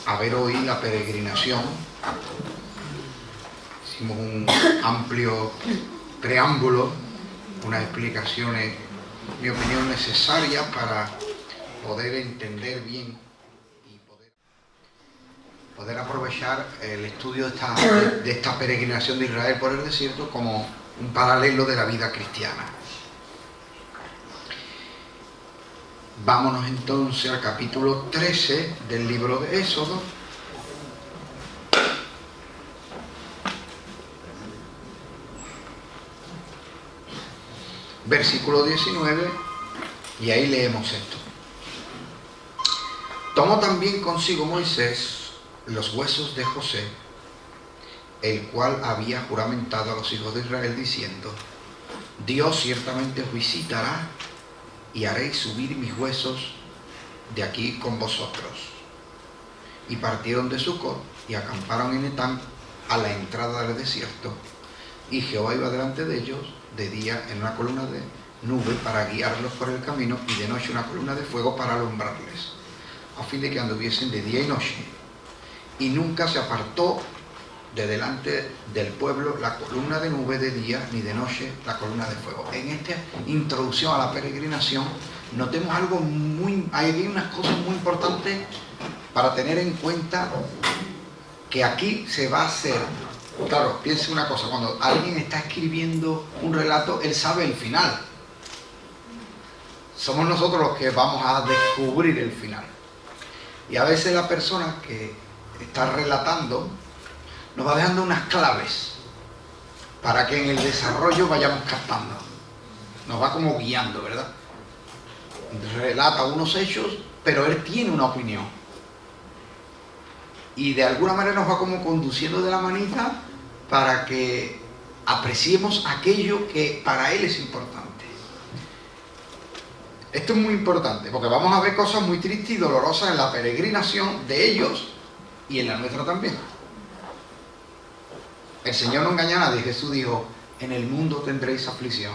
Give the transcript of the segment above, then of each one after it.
a ver hoy la peregrinación. Hicimos un amplio preámbulo, unas explicaciones, en mi opinión, necesarias para poder entender bien y poder aprovechar el estudio de esta peregrinación de Israel por el desierto como un paralelo de la vida cristiana. Vámonos entonces al capítulo 13 del libro de Éxodo. Versículo 19, y ahí leemos esto. Tomó también consigo Moisés los huesos de José, el cual había juramentado a los hijos de Israel diciendo: Dios ciertamente os visitará y haréis subir mis huesos de aquí con vosotros. Y partieron de Sucot y acamparon en Etam a la entrada del desierto, y Jehová iba delante de ellos de día en una columna de nube para guiarlos por el camino, y de noche una columna de fuego para alumbrarles, a fin de que anduviesen de día y noche. Y nunca se apartó de delante del pueblo la columna de nube de día, ni de noche la columna de fuego. En esta introducción a la peregrinación notemos algo hay unas cosas muy importantes para tener en cuenta, que aquí se va a hacer. Claro, piense una cosa, cuando alguien está escribiendo un relato, él sabe el final. Somos nosotros los que vamos a descubrir el final. Y a veces la persona que está relatando nos va dejando unas claves para que en el desarrollo vayamos captando. Nos va como guiando, ¿verdad? Relata unos hechos, pero él tiene una opinión. Y de alguna manera nos va como conduciendo de la manita para que apreciemos aquello que para él es importante. Esto es muy importante, porque vamos a ver cosas muy tristes y dolorosas en la peregrinación de ellos y en la nuestra también. El Señor no engaña a nadie. Jesús dijo: en el mundo tendréis aflicción.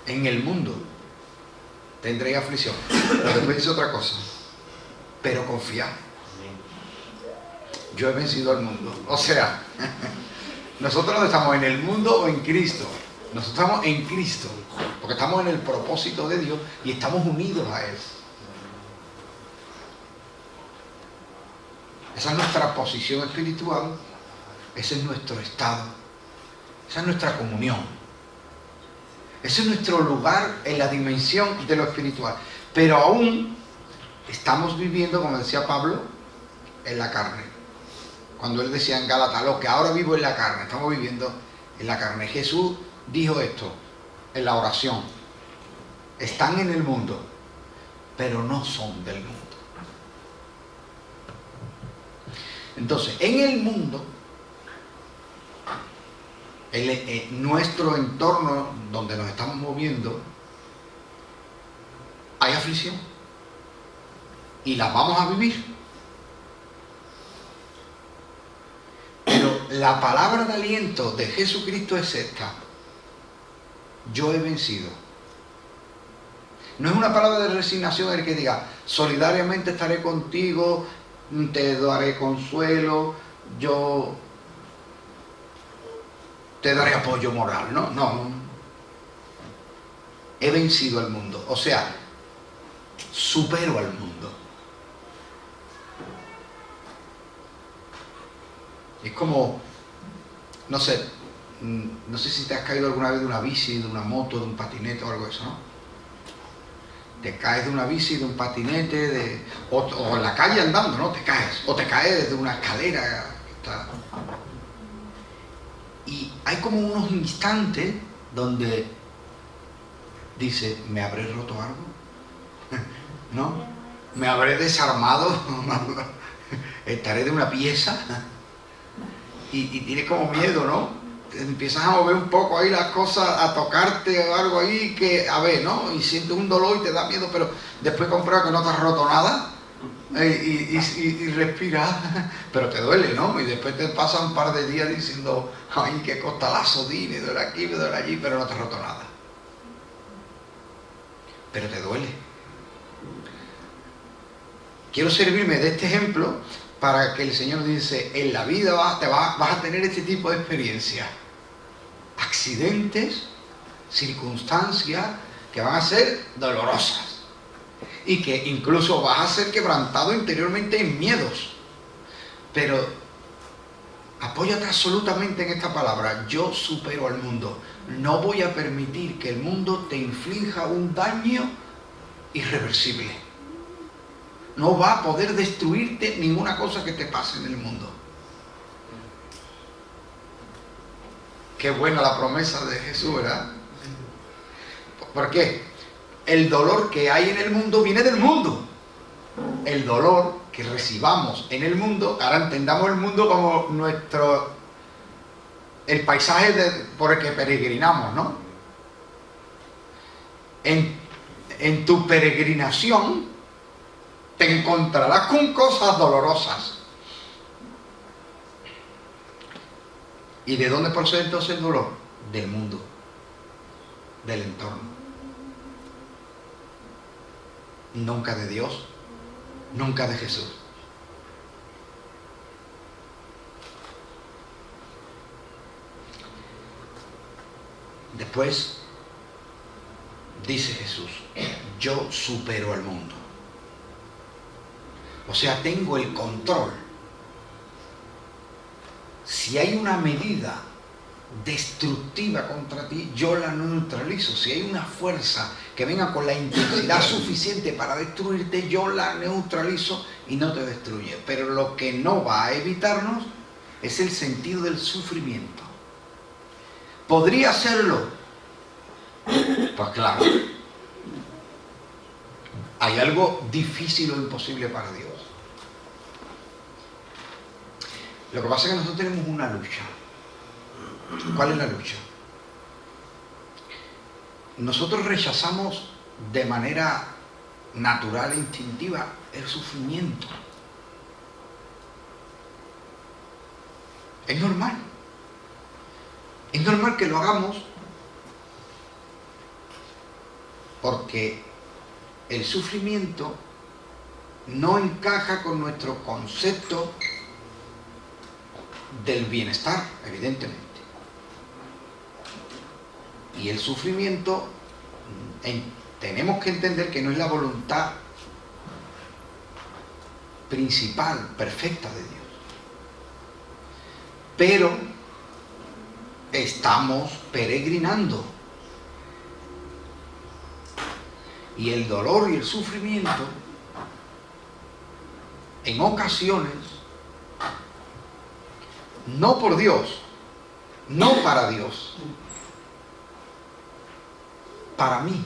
En el mundo tendréis aflicción. Pero después dice otra cosa: pero confiad, yo he vencido al mundo. O sea, nosotros no estamos en el mundo o en Cristo. Nosotros estamos en Cristo, porque estamos en el propósito de Dios y estamos unidos a Él. Esa es nuestra posición espiritual, ese es nuestro estado, esa es nuestra comunión. Ese es nuestro lugar en la dimensión de lo espiritual. Pero aún estamos viviendo, como decía Pablo, en la carne. Cuando él decía en Gálatas: lo que ahora vivo en la carne, estamos viviendo en la carne. Jesús dijo esto en la oración: están en el mundo, pero no son del mundo. Entonces, en el mundo, en nuestro entorno donde nos estamos moviendo, hay aflicción y la vamos a vivir. Pero la palabra de aliento de Jesucristo es esta: yo he vencido. No es una palabra de resignación el que diga: solidariamente estaré contigo, te daré consuelo, yo te daré apoyo moral. No. He vencido al mundo. O sea, supero al mundo. Es como, no sé si te has caído alguna vez de una bici, de una moto, de un patinete o algo de eso, ¿no? Te caes de una bici, de un patinete, o en la calle andando, ¿no? Te caes. O te caes desde una escalera. Y hay como unos instantes donde dice: ¿me habré roto algo? ¿No? ¿Me habré desarmado? ¿Estaré de una pieza? Y tienes como miedo, ¿no? Empiezas a mover un poco ahí las cosas, a tocarte o algo ahí que, a ver, ¿no? Y sientes un dolor y te da miedo, pero después compruebas que no te has roto nada y respiras, pero te duele, ¿no? Y después te pasan un par de días diciendo: ay, qué costalazo di, me duele aquí, me duele allí, pero no te has roto nada. Pero te duele. quiero servirme de este ejemplo para que el Señor dice, en la vida vas a tener este tipo de experiencias. Accidentes, circunstancias que van a ser dolorosas y que incluso vas a ser quebrantado interiormente en miedos. Pero apóyate absolutamente en esta palabra: yo supero al mundo. No voy a permitir que el mundo te inflija un daño irreversible. No va a poder destruirte ninguna cosa que te pase en el mundo. Qué buena la promesa de Jesús, ¿verdad? ¿Por qué? El dolor que hay en el mundo viene del mundo. El dolor que recibamos en el mundo, ahora entendamos el mundo como el paisaje por el que peregrinamos, ¿no? En tu peregrinación te encontrarás con cosas dolorosas. ¿Y de dónde procede entonces el dolor? Del mundo, del entorno. Nunca de Dios, nunca de Jesús. Después dice Jesús, yo supero al mundo. O sea, tengo el control. Si hay una medida destructiva contra ti, yo la neutralizo. Si hay una fuerza que venga con la intensidad suficiente para destruirte, yo la neutralizo y no te destruye. Pero lo que no va a evitarnos es el sentido del sufrimiento. ¿Podría hacerlo? Pues claro. ¿Hay algo difícil o imposible para Dios? Lo que pasa es que nosotros tenemos una lucha. ¿Cuál es la lucha? Nosotros rechazamos de manera natural e instintiva el sufrimiento. Es normal. Es normal que lo hagamos porque el sufrimiento no encaja con nuestro concepto del bienestar, evidentemente. Y el sufrimiento tenemos que entender que no es la voluntad principal, perfecta de Dios. Pero estamos peregrinando. Y el dolor y el sufrimiento, en ocasiones, no por Dios, no para Dios, para mí,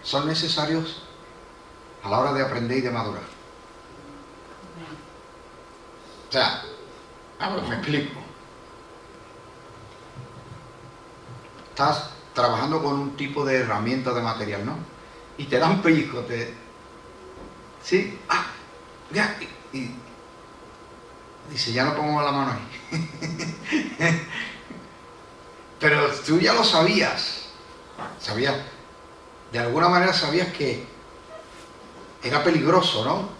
son necesarios a la hora de aprender y de madurar. O sea, me explico. Estás trabajando con un tipo de herramienta de material, ¿no? Y te dan pellizco, ¿sí? Ya, y dice, ya no pongo la mano ahí. Pero tú ya lo sabías. De alguna manera sabías que era peligroso, ¿no?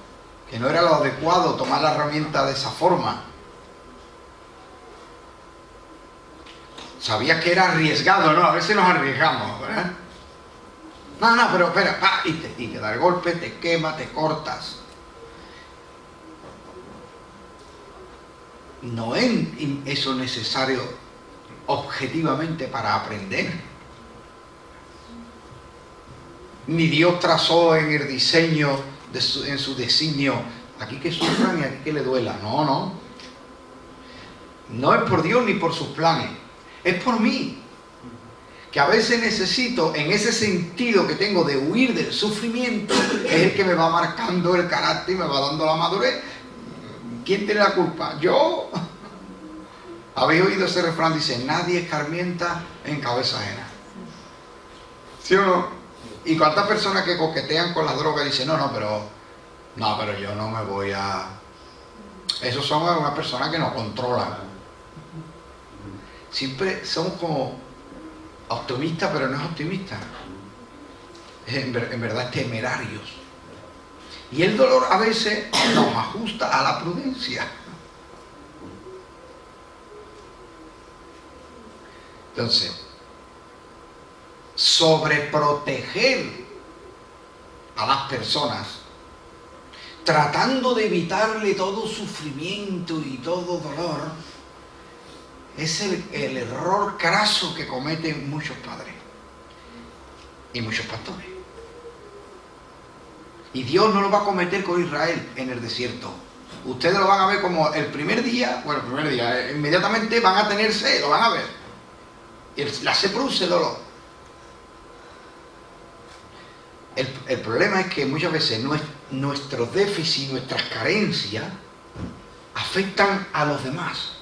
Que no era lo adecuado tomar la herramienta de esa forma. Sabías que era arriesgado, ¿no? A veces nos arriesgamos, ¿verdad? No, pero espera, y te da el golpe, te quema, te cortas. No es eso necesario objetivamente para aprender. Ni Dios trazó en el diseño, en su designio, aquí que sufran y aquí que le duela. No. No es por Dios ni por sus planes. Es por mí. Que a veces necesito, en ese sentido que tengo de huir del sufrimiento, es el que me va marcando el carácter y me va dando la madurez. ¿Quién tiene la culpa? ¿Yo? ¿Habéis oído ese refrán? Dice, nadie escarmienta en cabeza ajena. ¿Sí o no? Y cuántas personas que coquetean con las drogas dicen, no, pero yo no me voy a... Esos son unas personas que no controlan. Siempre somos como optimistas, pero no es optimista. en verdad temerarios. Y el dolor a veces nos ajusta a la prudencia. Entonces, sobreproteger a las personas, tratando de evitarle todo sufrimiento y todo dolor, es el error craso que cometen muchos padres y muchos pastores. Y Dios no lo va a cometer con Israel en el desierto. Ustedes lo van a ver como el primer día, inmediatamente van a tener sed, lo van a ver. Y la sed produce dolor. El problema es que muchas veces nuestros déficits, nuestras carencias, afectan a los demás.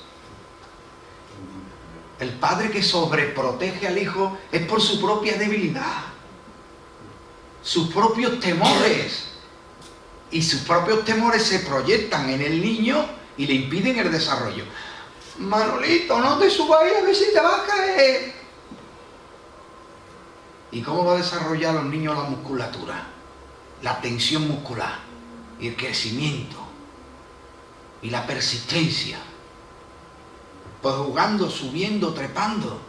El padre que sobreprotege al hijo es por su propia debilidad, sus propios temores. Y sus propios temores se proyectan en el niño y le impiden el desarrollo. Manolito, no te subas ahí a ver si te vas a caer. ¿Y cómo va a desarrollar los niños la musculatura? La tensión muscular y el crecimiento y la persistencia. Pues jugando, subiendo, trepando.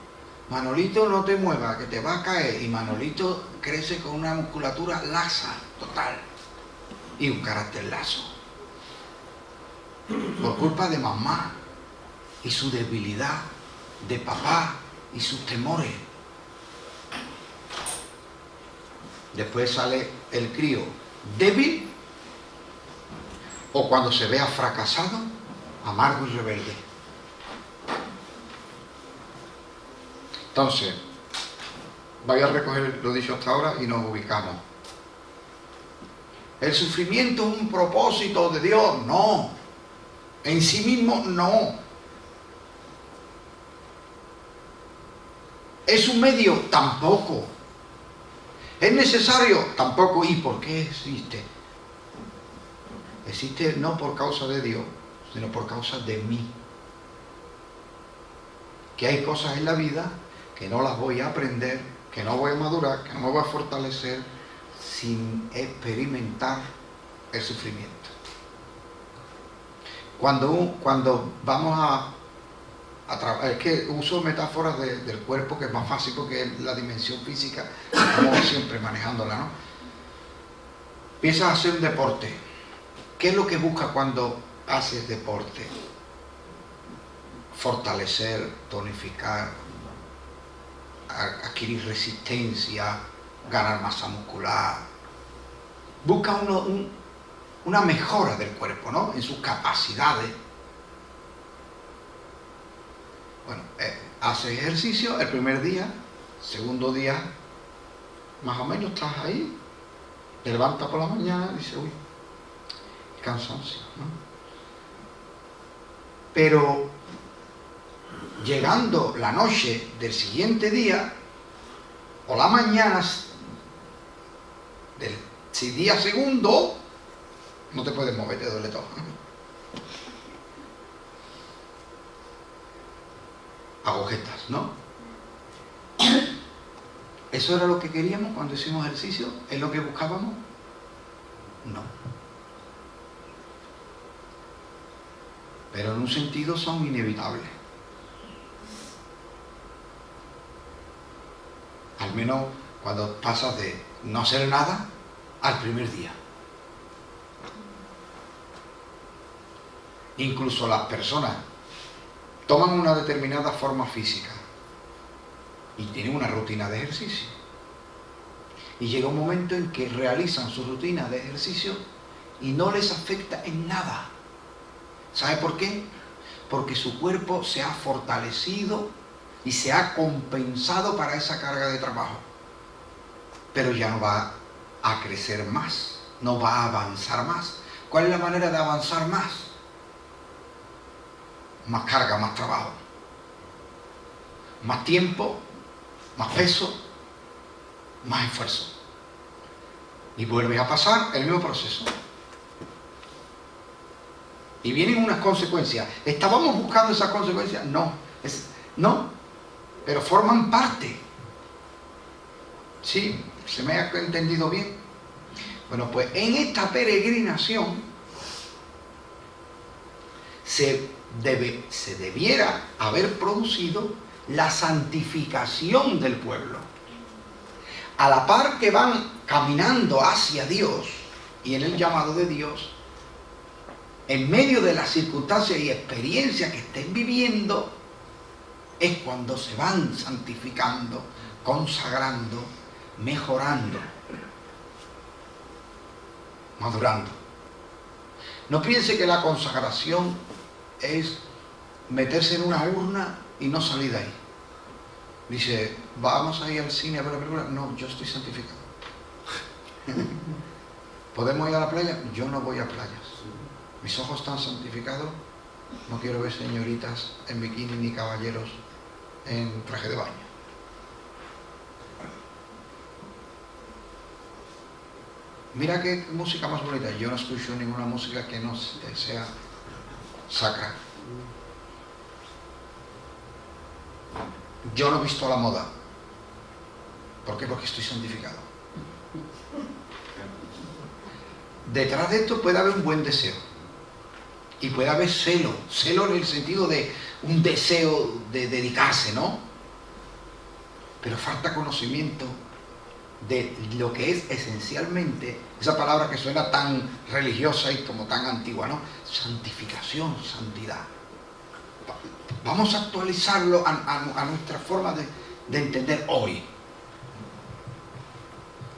Manolito, no te muevas, que te va a caer. Y Manolito crece con una musculatura laxa, total. Y un carácter lazo. Por culpa de mamá y su debilidad, de papá y sus temores. Después sale el crío débil, o cuando se vea fracasado, amargo y rebelde. Entonces, voy a recoger lo dicho hasta ahora y nos ubicamos. ¿El sufrimiento es un propósito de Dios? No. En sí mismo, no. ¿Es un medio? Tampoco. ¿Es necesario? Tampoco. ¿Y por qué existe? Existe no por causa de Dios, sino por causa de mí. Que hay cosas en la vida que no las voy a aprender, que no voy a madurar, que no me voy a fortalecer sin experimentar el sufrimiento. Cuando vamos es que uso metáforas del cuerpo, que es más fácil porque es la dimensión física, como siempre manejándola, ¿no? Empiezas a hacer un deporte. ¿Qué es lo que buscas cuando haces deporte? Fortalecer, tonificar, adquirir resistencia, ganar masa muscular. Busca una mejora del cuerpo, ¿no? En sus capacidades. Bueno, haces ejercicio el primer día, segundo día, más o menos estás ahí, te levantas por la mañana y dices, uy, cansancio, ¿no? Pero llegando la noche del siguiente día, o la mañana del día segundo, no te puedes mover, te duele todo. Agujetas, ¿no? ¿Eso era lo que queríamos cuando hicimos ejercicio? ¿Es lo que buscábamos? No. Pero en un sentido son inevitables. Al menos cuando pasas de no hacer nada al primer día. Incluso las personas toman una determinada forma física y tienen una rutina de ejercicio. Y llega un momento en que realizan su rutina de ejercicio y no les afecta en nada. ¿Sabe por qué? Porque su cuerpo se ha fortalecido y se ha compensado para esa carga de trabajo. Pero ya no va a crecer más, no va a avanzar más. ¿Cuál es la manera de avanzar más? Más carga, más trabajo, más tiempo, más peso, más esfuerzo. Y vuelves a pasar el mismo proceso. Y vienen unas consecuencias. ¿Estábamos buscando esas consecuencias? No. No, pero forman parte. Sí, ¿Se me ha entendido bien? Bueno, pues en esta peregrinación se debiera haber producido la santificación del pueblo. A la par que van caminando hacia Dios y en el llamado de Dios, en medio de las circunstancias y experiencias que estén viviendo, es cuando se van santificando, consagrando, mejorando, madurando. No piense que la consagración es meterse en una urna y no salir de ahí. Dice, vamos a ir al cine a ver la película. No, yo estoy santificado. ¿Podemos ir a la playa? Yo no voy a playas. Mis ojos están santificados. No quiero ver señoritas en bikini ni caballeros en traje de baño. Mira qué música más bonita. Yo no escucho ninguna música que no sea sacra. Yo no he visto la moda. ¿Por qué? Porque estoy santificado. Detrás de esto puede haber un buen deseo. Y puede haber celo. Celo en el sentido de un deseo de dedicarse, ¿no? Pero falta conocimiento de lo que es esencialmente, esa palabra que suena tan religiosa y como tan antigua, ¿no? Santificación, santidad. Vamos a actualizarlo a nuestra forma de entender hoy.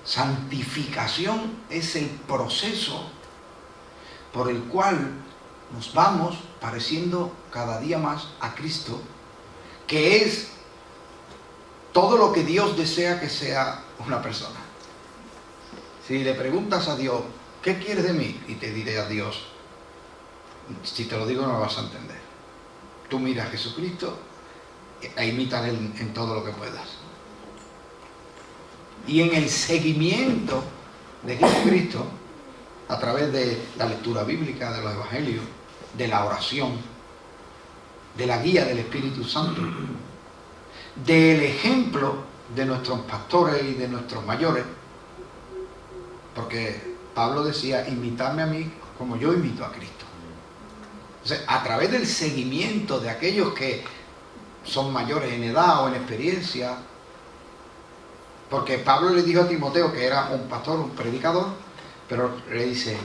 Santificación es el proceso por el cual nos vamos pareciendo cada día más a Cristo, que es todo lo que Dios desea que sea una persona. Si le preguntas a Dios, ¿qué quieres de mí? Y te diré a Dios, si te lo digo no lo vas a entender. Tú mira a Jesucristo e imítale en todo lo que puedas. Y en el seguimiento de Jesucristo, a través de la lectura bíblica, de los evangelios, de la oración, de la guía del Espíritu Santo, del ejemplo de nuestros pastores y de nuestros mayores, porque Pablo decía, imitadme a mí como yo imito a Cristo. Entonces, a través del seguimiento de aquellos que son mayores en edad o en experiencia, porque Pablo le dijo a Timoteo, que era un pastor, un predicador, pero le dice,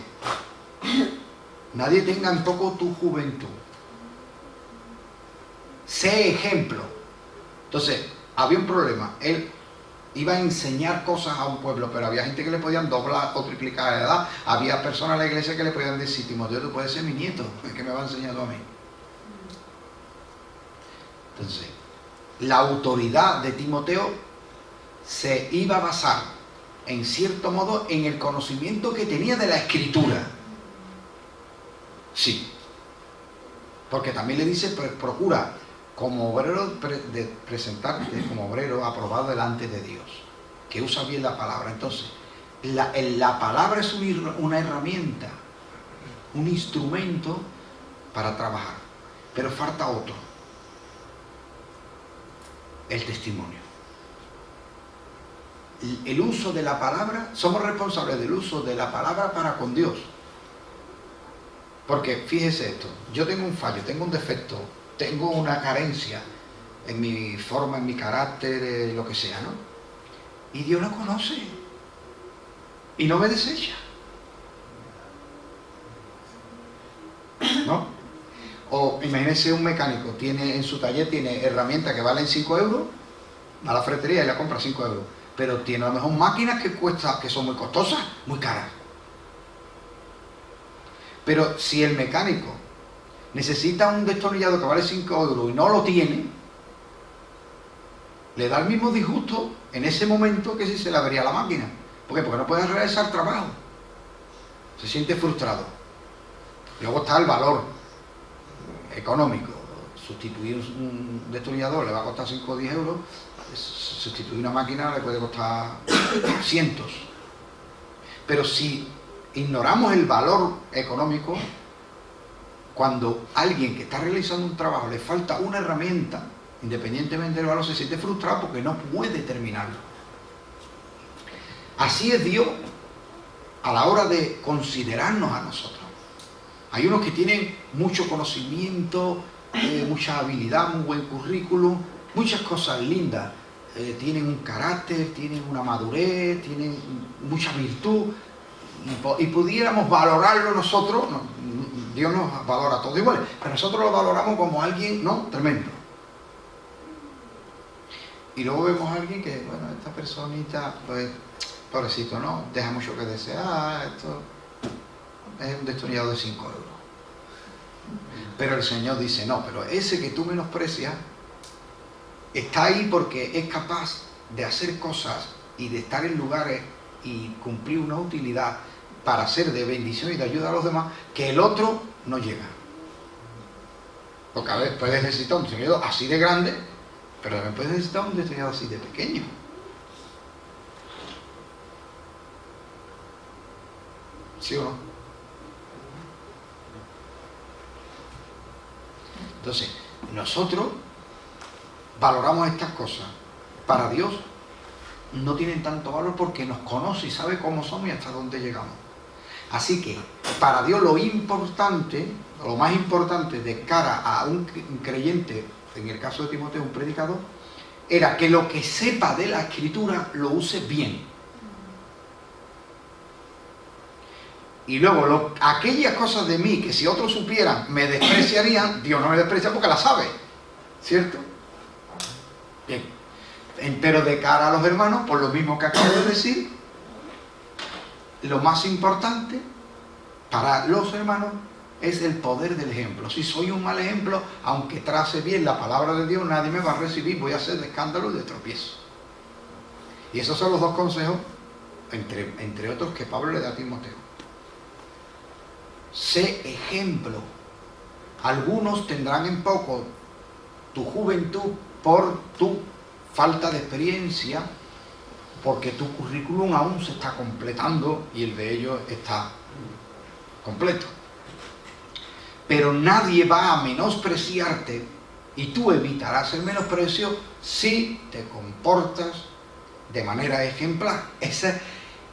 nadie tenga en poco tu juventud, sé ejemplo. Entonces, había un problema, él iba a enseñar cosas a un pueblo, pero había gente que le podían doblar o triplicar la edad, había personas en la iglesia que le podían decir, Timoteo, tú puedes ser mi nieto, es que me va enseñando a mí. Entonces, la autoridad de Timoteo se iba a basar, en cierto modo, en el conocimiento que tenía de la Escritura. Sí. Porque también le dice, procura como obrero de presentarte como obrero aprobado delante de Dios, que usa bien la palabra. Entonces, la palabra es una herramienta, un instrumento para trabajar, pero falta otro, el testimonio. El uso de la palabra, somos responsables del uso de la palabra para con Dios. Porque fíjese esto, yo tengo un fallo, tengo un defecto, tengo una carencia en mi forma, en mi carácter, lo que sea, ¿no? Y Dios lo conoce y no me desecha, ¿no? O imagínense un mecánico, tiene en su taller tiene herramientas que valen 5 euros, va a la ferretería y la compra 5 euros, pero tiene a lo mejor máquinas que son muy costosas, muy caras. Pero si el mecánico necesita un destornillador que vale 5 euros y no lo tiene, le da el mismo disgusto en ese momento que si se le avería la máquina. ¿Por qué? Porque no puede realizar trabajo. Se siente frustrado. Luego está el valor económico. Sustituir un destornillador le va a costar 5 o 10 euros. Sustituir una máquina le puede costar cientos. Pero si ignoramos el valor económico, cuando alguien que está realizando un trabajo le falta una herramienta, independientemente del valor, se siente frustrado porque no puede terminarlo. Así es Dios a la hora de considerarnos a nosotros. Hay unos que tienen mucho conocimiento, mucha habilidad, muy buen currículum, muchas cosas lindas. Tienen un carácter, tienen una madurez, tienen mucha virtud. Y pudiéramos valorarlo nosotros, no, Dios nos valora a todos iguales, pero nosotros lo valoramos como alguien, ¿no?, tremendo. Y luego vemos a alguien que, bueno, esta personita, pues, pobrecito, ¿no?, deja mucho que desear, esto es un destornillador de 5 euros. Pero el Señor dice, no, pero ese que tú menosprecias está ahí porque es capaz de hacer cosas y de estar en lugares y cumplir una utilidad para ser de bendición y de ayuda a los demás, que el otro no llega. Porque a veces puedes necesitar un destornillador así de grande, pero también puedes necesitar un destornillador así de pequeño. ¿Sí o no? Entonces, nosotros valoramos estas cosas. Para Dios no tienen tanto valor porque nos conoce y sabe cómo somos y hasta dónde llegamos. Así que, para Dios lo importante, lo más importante de cara a un creyente, en el caso de Timoteo, un predicador, era que lo que sepa de la Escritura lo use bien. Y luego, aquellas cosas de mí que si otros supieran me despreciarían, Dios no me desprecia porque la sabe, ¿cierto? Bien. Pero de cara a los hermanos, por lo mismo que acabo de decir, lo más importante para los hermanos es el poder del ejemplo. Si soy un mal ejemplo, aunque trace bien la palabra de Dios, nadie me va a recibir, voy a hacer de escándalo y de tropiezo. Y esos son los dos consejos, entre otros, que Pablo le da a Timoteo. Sé ejemplo. Algunos tendrán en poco tu juventud por tu falta de experiencia, porque tu currículum aún se está completando y el de ellos está completo. Pero nadie va a menospreciarte y tú evitarás el menosprecio si te comportas de manera ejemplar.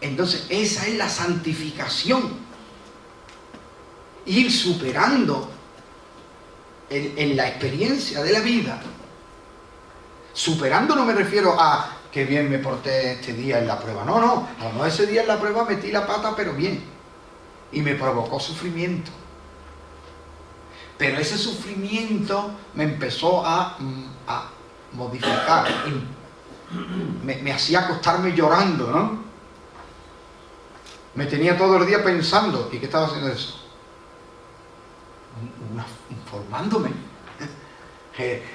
Entonces, esa es la santificación. Ir superando en la experiencia de la vida. Superando no me refiero a que bien me porté este día en la prueba. No, no. A lo mejor ese día en la prueba metí la pata, pero bien. Y me provocó sufrimiento. Pero ese sufrimiento me empezó a modificar. Me hacía acostarme llorando, ¿no? Me tenía todo el día pensando. ¿Y qué estaba haciendo eso? Formándome.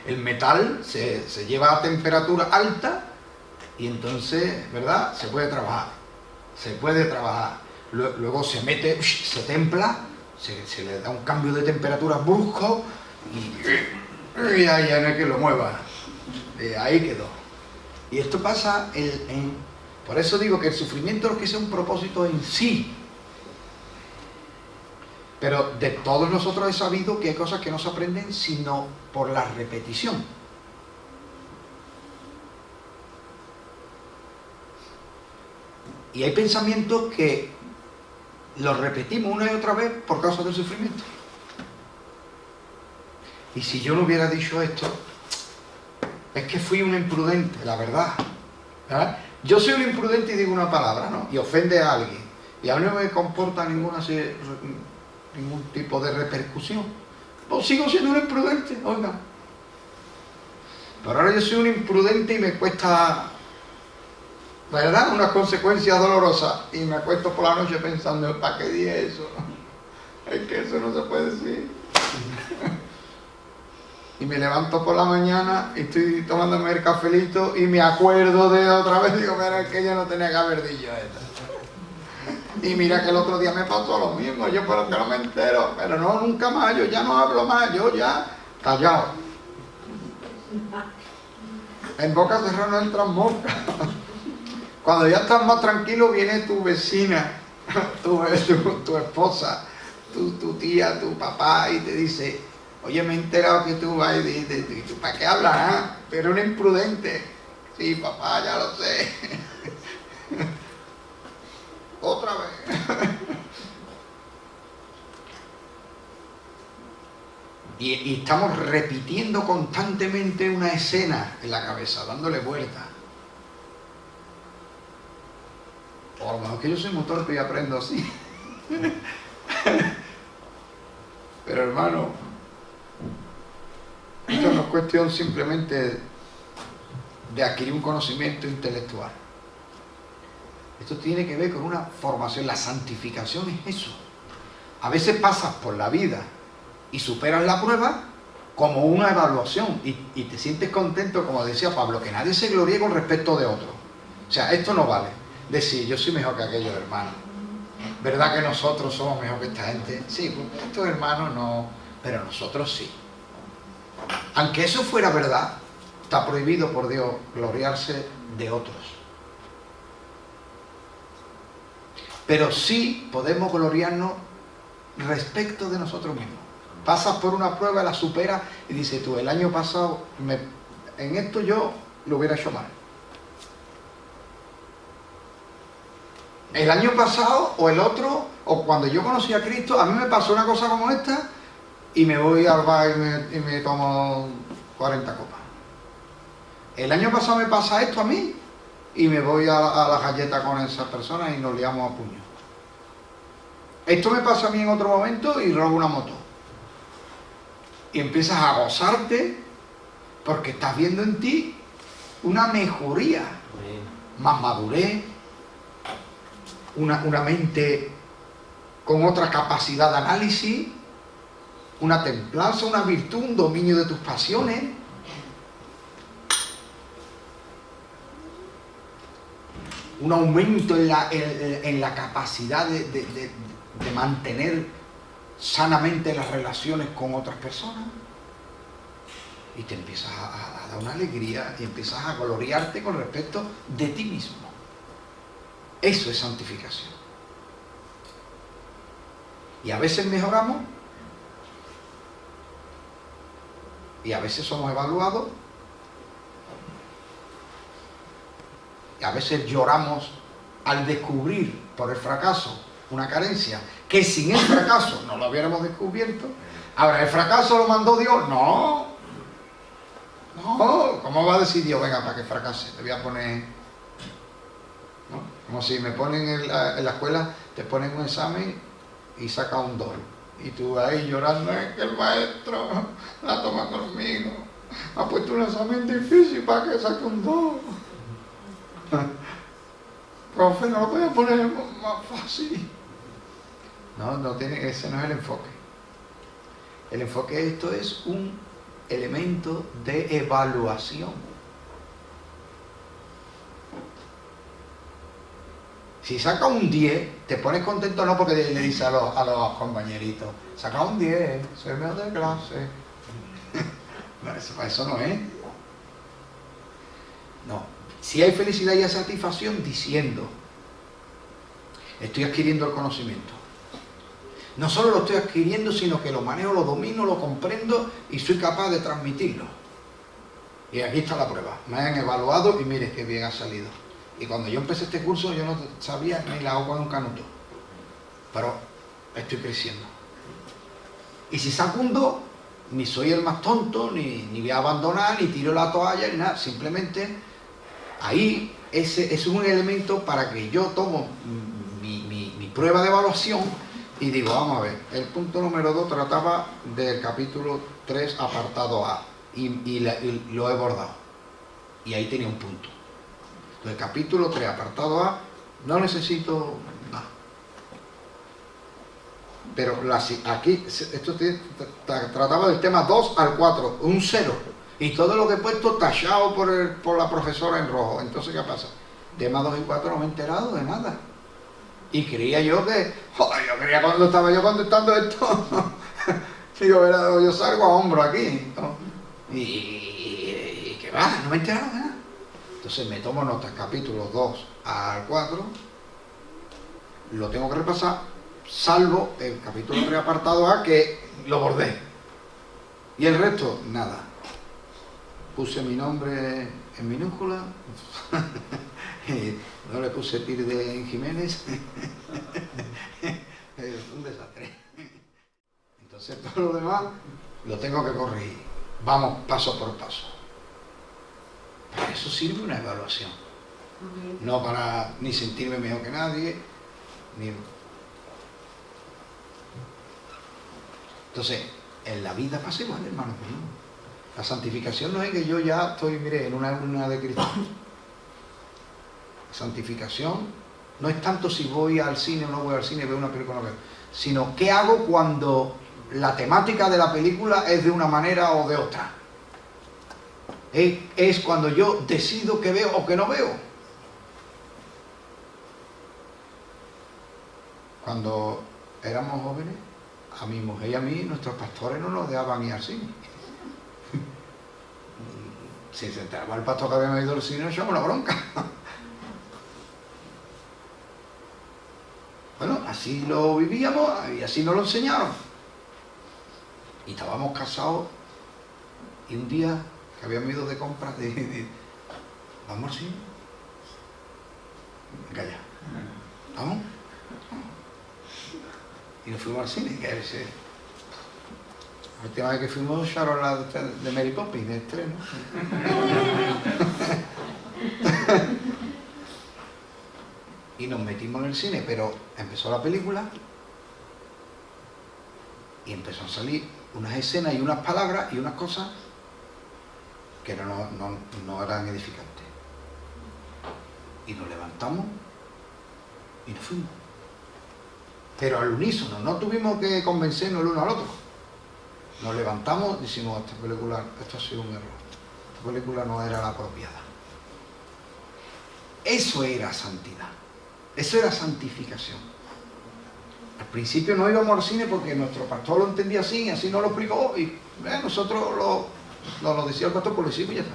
El metal se lleva a temperatura alta y entonces, ¿verdad?, se puede trabajar. Luego se mete, se templa, se le da un cambio de temperatura brusco y ya no hay que lo mueva. Ahí quedó. Y esto pasa por eso digo que el sufrimiento no es que sea un propósito en sí. Pero de todos nosotros he sabido que hay cosas que no se aprenden sino por la repetición. Y hay pensamientos que los repetimos una y otra vez por causa del sufrimiento. Y si yo no hubiera dicho esto, es que fui un imprudente, la verdad. ¿Verdad? Yo soy un imprudente y digo una palabra, ¿no?, y ofende a alguien. Y a mí no me comporta ningún tipo de repercusión. Pues sigo siendo un imprudente, oiga. Pero ahora yo soy un imprudente y me cuesta, ¿verdad?, unas consecuencias dolorosas. Y me acuesto por la noche pensando, ¿para qué dije eso? Es que eso no se puede decir. Y me levanto por la mañana y estoy tomándome el cafelito y me acuerdo de otra vez. Digo, mira, es que yo no tenía que haber dicho esto. Y mira que el otro día me pasó lo mismo, yo pero que no me entero, pero no, nunca más, yo ya no hablo más, yo ya callado. En boca cerrada no entran moscas. Cuando ya estás más tranquilo viene tu vecina, tu esposa, tu tía, tu papá y te dice, oye, me he enterado que tú vas y dices, ¿para qué hablarás? Pero un imprudente. Sí, papá, ya lo sé. otra vez. Y estamos repitiendo constantemente una escena en la cabeza, dándole vuelta. O a lo mejor que yo soy muy torpe y aprendo así. Pero hermano, esto no es cuestión simplemente de adquirir un conocimiento intelectual. Esto tiene que ver con una formación. La santificación es eso. A veces pasas por la vida y superas la prueba como una evaluación y te sientes contento, como decía Pablo, que nadie se gloríe con respecto de otro. O sea, esto no vale decir yo soy mejor que aquellos hermanos. ¿Verdad que nosotros somos mejor que esta gente? Sí, pues estos hermanos no, pero nosotros sí. Aunque eso fuera verdad, está prohibido por Dios gloriarse de otros. Pero sí podemos gloriarnos respecto de nosotros mismos. Pasas por una prueba, la superas y dices tú, el año pasado en esto yo lo hubiera hecho mal. El año pasado o el otro, o cuando yo conocí a Cristo, a mí me pasó una cosa como esta y me voy al bar y me tomo 40 copas. El año pasado me pasa esto a mí y me voy a la galleta con esas personas y nos liamos a puño. Esto me pasa a mí en otro momento y robo una moto. Y empiezas a gozarte porque estás viendo en ti una mejoría, más madurez, una mente con otra capacidad de análisis, una templanza, una virtud, un dominio de tus pasiones. Un aumento en la capacidad de mantener sanamente las relaciones con otras personas. Y te empiezas a dar una alegría y empiezas a gloriarte con respecto de ti mismo. Eso es santificación. Y a veces mejoramos y a veces somos evaluados y a veces lloramos al descubrir por el fracaso una carencia que sin el fracaso no lo hubiéramos descubierto. Ahora, ¿el fracaso lo mandó Dios? No. ¿Cómo va a decir Dios? Venga, para que fracase, te voy a poner... ¿no? Como si me ponen en la escuela, te ponen un examen y saca un 2. Y tú ahí llorando, es que el maestro la toma conmigo. Ha puesto un examen difícil para que saque un 2. Profe, no lo voy a poner más fácil. Ese no es el enfoque. El enfoque de esto es un elemento de evaluación. Si saca un 10, te pones contento no porque le dices a los compañeritos, saca un 10, soy el mejor de clase. Eso no es. No. Si hay felicidad y satisfacción diciendo, estoy adquiriendo el conocimiento. No solo lo estoy adquiriendo, sino que lo manejo, lo domino, lo comprendo y soy capaz de transmitirlo. Y aquí está la prueba. Me han evaluado y mire qué bien ha salido. Y cuando yo empecé este curso yo no sabía ni la agua de un canuto. Pero estoy creciendo. Y si saco un 2, ni soy el más tonto, ni voy a abandonar, ni tiro la toalla, ni nada. Simplemente ahí ese es un elemento para que yo tomo mi prueba de evaluación y digo, vamos a ver, el punto número 2 trataba del capítulo 3, apartado A, y lo he bordado. Y ahí tenía un punto. Entonces, capítulo 3, apartado A, no necesito nada. Pero aquí, esto trataba del tema 2 al 4, un 0. Y todo lo que he puesto tachado por la profesora en rojo. Entonces, ¿qué pasa? Tema 2 y 4 no me he enterado de nada. Y creía yo que... Joder, yo creía cuando estaba yo contestando esto. Digo, yo salgo a hombro aquí, ¿no? Y que va, no me he enterado de nada. Entonces me tomo notas, capítulos 2 al 4. Lo tengo que repasar, salvo el capítulo 3, apartado A, que lo bordé. Y el resto, nada. Puse mi nombre en minúscula No le puse Pir de Jiménez. Es un desastre. Entonces todo lo demás lo tengo que corregir. Vamos paso por paso. Para eso sirve una evaluación. No para ni sentirme mejor que nadie, ni... Entonces, en la vida pasa igual, hermanos míos. La santificación no es que yo ya estoy, mire, en una de Cristo. La santificación no es tanto si voy al cine o no voy al cine, veo una película o no veo, sino qué hago cuando la temática de la película es de una manera o de otra. Es cuando yo decido que veo o que no veo. Cuando éramos jóvenes, a mi mujer y a mí, nuestros pastores no nos dejaban ir al cine. Si se enteraba el pastor que habíamos ido al cine, nos echamos una bronca. Bueno, así lo vivíamos y así nos lo enseñaron. Y estábamos casados y un día que habíamos ido de compras, ¿vamos al cine? Venga ya. ¿Vamos? Y nos fuimos al cine, que es la última vez que fuimos echaron la de Mary Poppins, de estreno. Y nos metimos en el cine, pero empezó la película y empezó a salir unas escenas y unas palabras y unas cosas que no eran edificantes. Y nos levantamos y nos fuimos. Pero al unísono, no tuvimos que convencernos el uno al otro. Nos levantamos y decimos, esta película, esto ha sido un error. Esta película no era la apropiada. Eso era santidad. Eso era santificación. Al principio no íbamos al cine porque nuestro pastor lo entendía así, y así nos lo explicó, y nosotros lo decía el pastor, por lo hicimos y ya está.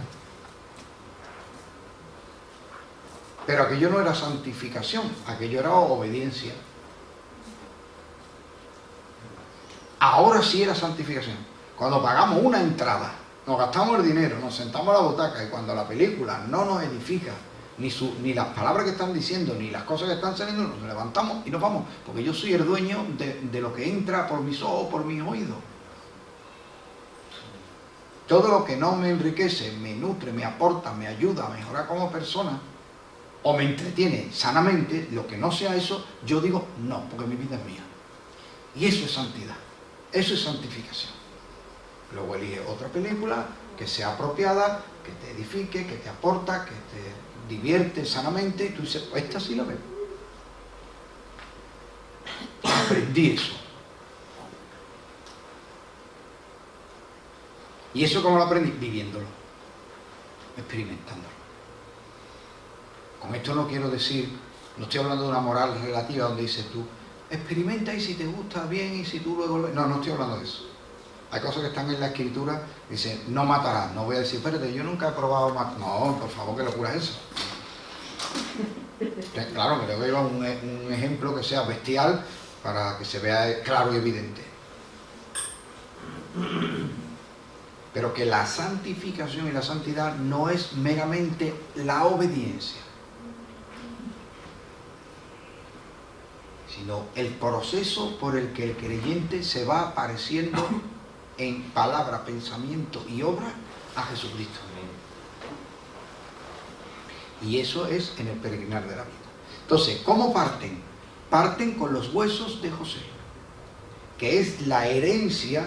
Pero aquello no era santificación, aquello era obediencia. Ahora sí era santificación. Cuando pagamos una entrada, nos gastamos el dinero, nos sentamos a la butaca, y cuando la película no nos edifica, ni las palabras que están diciendo, ni las cosas que están saliendo, nos levantamos y nos vamos, porque yo soy el dueño de lo que entra por mis ojos, por mis oídos. Todo lo que no me enriquece, me nutre, me aporta, me ayuda a mejorar como persona, o me entretiene sanamente, lo que no sea eso, yo digo no, porque mi vida es mía. Y eso es santidad, eso es santificación. Luego elige otra película que sea apropiada, que te edifique, que te aporta, que te divierte sanamente, y tú dices, pues esta sí la veo. Aprendí eso. ¿Y eso cómo lo aprendí? Viviéndolo, experimentándolo. Con esto no quiero decir, no estoy hablando de una moral relativa donde dices tú, experimenta y si te gusta bien y si tú luego... No estoy hablando de eso. Hay cosas que están en la escritura, dicen, no matarás. No voy a decir, espérate, yo nunca he probado matar. No, por favor, que locura es eso. Claro, creo que lleva un ejemplo que sea bestial para que se vea claro y evidente. Pero que la santificación y la santidad no es meramente la obediencia, sino el proceso por el que el creyente se va pareciendo en palabra, pensamiento y obra a Jesucristo. Y eso es en el peregrinar de la vida. Entonces, ¿cómo parten? Parten con los huesos de José, que es la herencia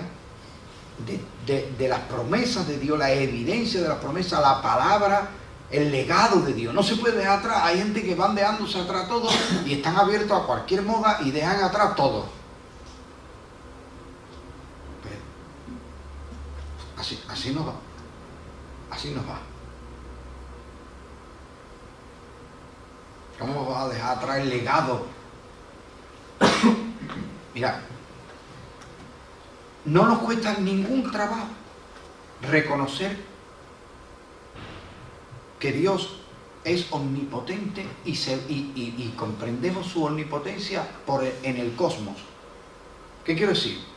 de las promesas de Dios, la evidencia de las promesas, la palabra, el legado de Dios. No se puede dejar atrás. Hay gente que van dejándose atrás todo y están abiertos a cualquier moda y dejan atrás todo. Así nos va. Así nos va. ¿Cómo vas a dejar atrás el legado? Mira, no nos cuesta ningún trabajo reconocer que Dios es omnipotente y comprendemos su omnipotencia en el cosmos. ¿Qué quiero decir?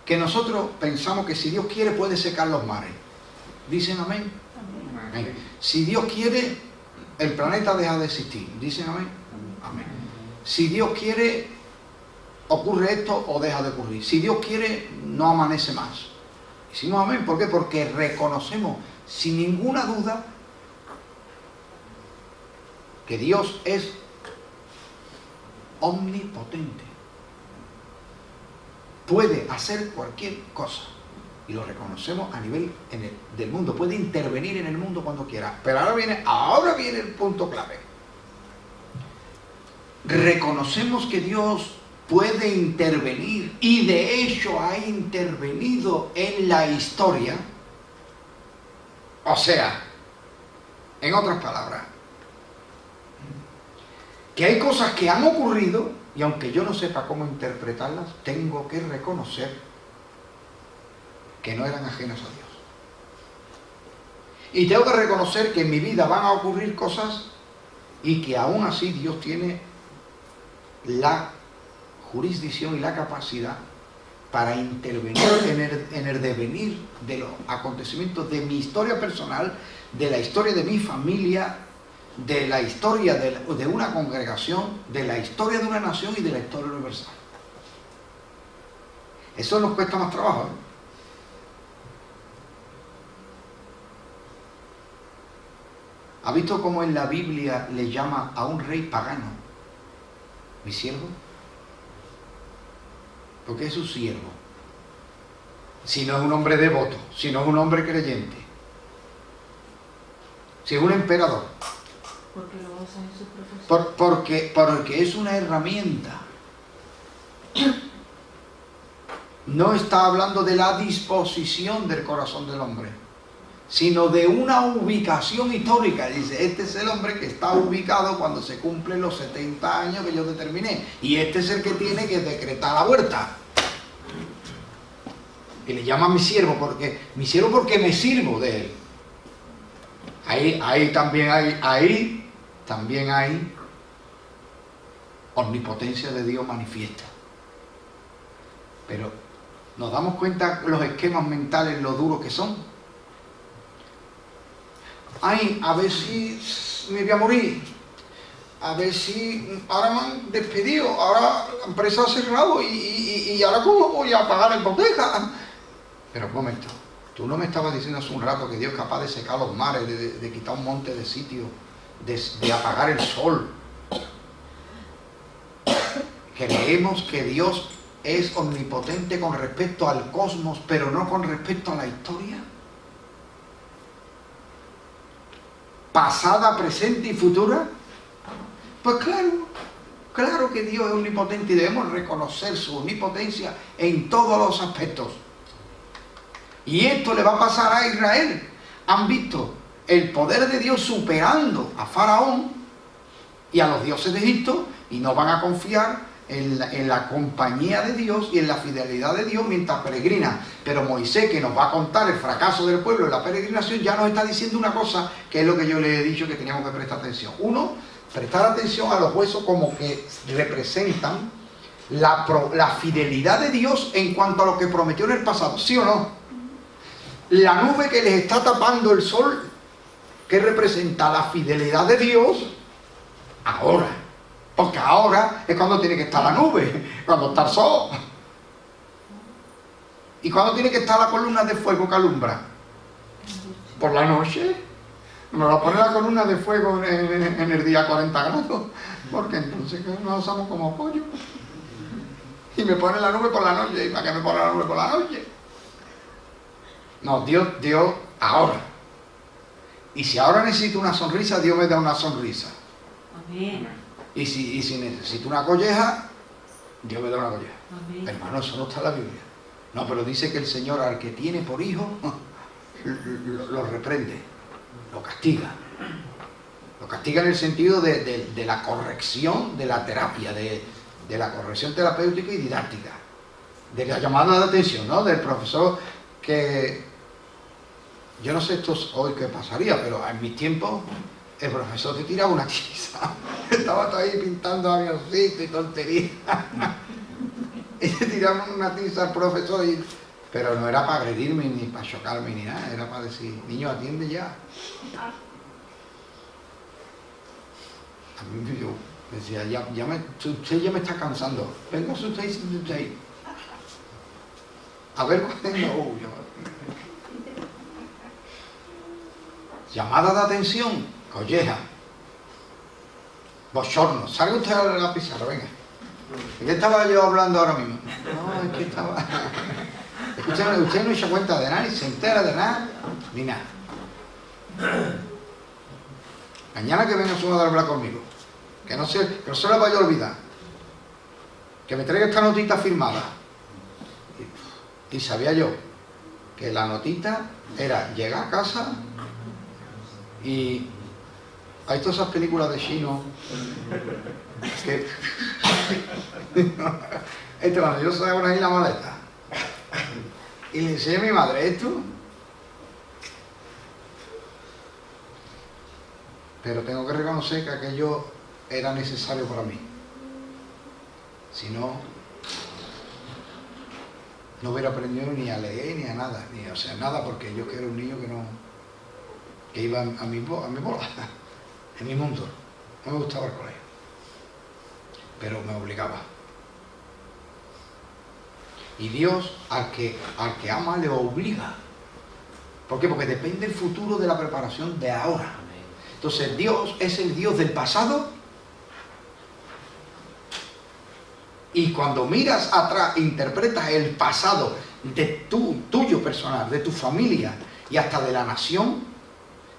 Que nosotros pensamos que si Dios quiere puede secar los mares. ¿Dicen amén? Amén. Si Dios quiere el planeta deja de existir. ¿Dicen amén? Amén. Si Dios quiere, ocurre esto o deja de ocurrir. Si Dios quiere, no amanece más. Decimos amén. ¿Por qué? Porque reconocemos sin ninguna duda que Dios es omnipotente. Puede hacer cualquier cosa. Y lo reconocemos a nivel del mundo. Puede intervenir en el mundo cuando quiera. Pero ahora viene el punto clave. Reconocemos que Dios puede intervenir y de hecho ha intervenido en la historia. O sea, en otras palabras, que hay cosas que han ocurrido y aunque yo no sepa cómo interpretarlas, tengo que reconocer que no eran ajenas a Dios. Y tengo que reconocer que en mi vida van a ocurrir cosas y que aún así Dios tiene la jurisdicción y la capacidad para intervenir en el devenir de los acontecimientos de mi historia personal, de la historia de mi familia, de la historia de una congregación, de la historia de una nación y de la historia universal. Eso nos cuesta más trabajo, ¿eh? ¿Ha visto cómo en la Biblia le llama a un rey pagano mi siervo? Porque es su siervo. Si no es un hombre devoto, si no es un hombre creyente, si es un emperador. Porque lo usa en su profesión. Porque es una herramienta. No está hablando de la disposición del corazón del hombre, sino de una ubicación histórica. Dice, este es el hombre que está ubicado cuando se cumplen los 70 años que yo determiné. Y este es el que tiene que decretar la huerta. Y le llama mi siervo porque me sirvo de él. Ahí también hay omnipotencia de Dios manifiesta. Pero nos damos cuenta los esquemas mentales, lo duros que son. Ay, a ver si me voy a morir, a ver si ahora me han despedido, ahora la empresa ha cerrado y ahora cómo voy a pagar la hipoteca. Pero un momento, tú no me estabas diciendo hace un rato que Dios es capaz de secar los mares, de quitar un monte de sitio, de apagar el sol. Creemos que Dios es omnipotente con respecto al cosmos, pero no con respecto a la historia. Pasada, presente y futura. Pues claro que Dios es omnipotente y debemos reconocer su omnipotencia en todos los aspectos. Y esto le va a pasar a Israel. Han visto el poder de Dios superando a Faraón y a los dioses de Egipto y no van a confiar en la compañía de Dios y en la fidelidad de Dios mientras peregrinan. Pero Moisés, que nos va a contar el fracaso del pueblo en la peregrinación, ya nos está diciendo una cosa que es lo que yo le he dicho que teníamos que prestar atención. Uno, prestar atención a los huesos como que representan la fidelidad de Dios en cuanto a lo que prometió en el pasado, ¿sí o no? La nube que les está tapando el sol, que representa la fidelidad de Dios ahora. Porque ahora es cuando tiene que estar la nube, cuando está el sol. ¿Y cuando tiene que estar la columna de fuego que alumbra? Por la noche. Nos la pone la columna de fuego en el día 40 grados, porque entonces nos asamos como pollo. Y me pone la nube por la noche. ¿Y para qué me pone la nube por la noche? No, Dios ahora. Y si ahora necesito una sonrisa, Dios me da una sonrisa. Amén. Y si necesito una colleja, Dios me da una colleja. Amén. Hermano, eso no está en la Biblia. No, pero dice que el Señor al que tiene por hijo lo reprende, lo castiga. Lo castiga en el sentido de la corrección de la terapia, de la corrección terapéutica y didáctica, de la llamada de atención, ¿no? Del profesor que... Yo no sé esto hoy qué pasaría, pero en mis tiempos el profesor te tiraba una tiza. Estaba todo ahí pintando avioncitos y tonterías. Y te tiraban una tiza al profesor, pero no era para agredirme ni para chocarme ni nada, era para decir, niño, atiende ya. A mí yo decía, usted ya me está cansando. Venga usted y siéntese usted ahí. A ver cuál es. Llamada de atención, colleja. Bochorno. Salga usted a la pizarra, venga. ¿De qué estaba yo hablando ahora mismo? No, es que estaba... Usted no se cuenta de nada, ni se entera de nada, ni nada. Mañana que venga su madre a hablar conmigo. Que no se la vaya a olvidar. Que me traiga esta notita firmada. Y sabía yo que la notita era llegar a casa y hay todas esas películas de chino que cuando yo salgo ahí la maleta y le enseñé a mi madre esto, pero tengo que reconocer que aquello era necesario para mí. Si no, no hubiera aprendido ni a leer ni a nada, o sea, nada, porque yo que era un niño que iba a mi bola, en mi mundo. No me gustaba el colegio, pero me obligaba. Y Dios al que ama le obliga. ¿Por qué? Porque depende el futuro de la preparación de ahora. Entonces Dios es el Dios del pasado. Y cuando miras atrás, interpretas el pasado de tuyo personal, de tu familia y hasta de la nación,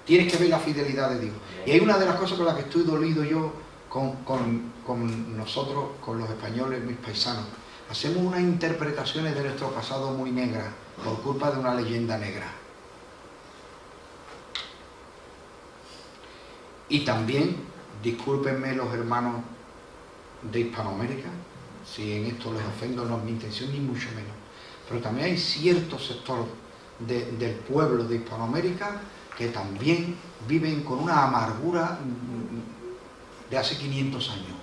tienes que ver la fidelidad de Dios. Y hay una de las cosas con las que estoy dolido yo con nosotros, con los españoles, mis paisanos. Hacemos unas interpretaciones de nuestro pasado muy negras por culpa de una leyenda negra. Y también, discúlpenme los hermanos de Hispanoamérica, si en esto les ofendo, no es mi intención ni mucho menos, pero también hay cierto sector del pueblo de Hispanoamérica que también viven con una amargura de hace 500 años.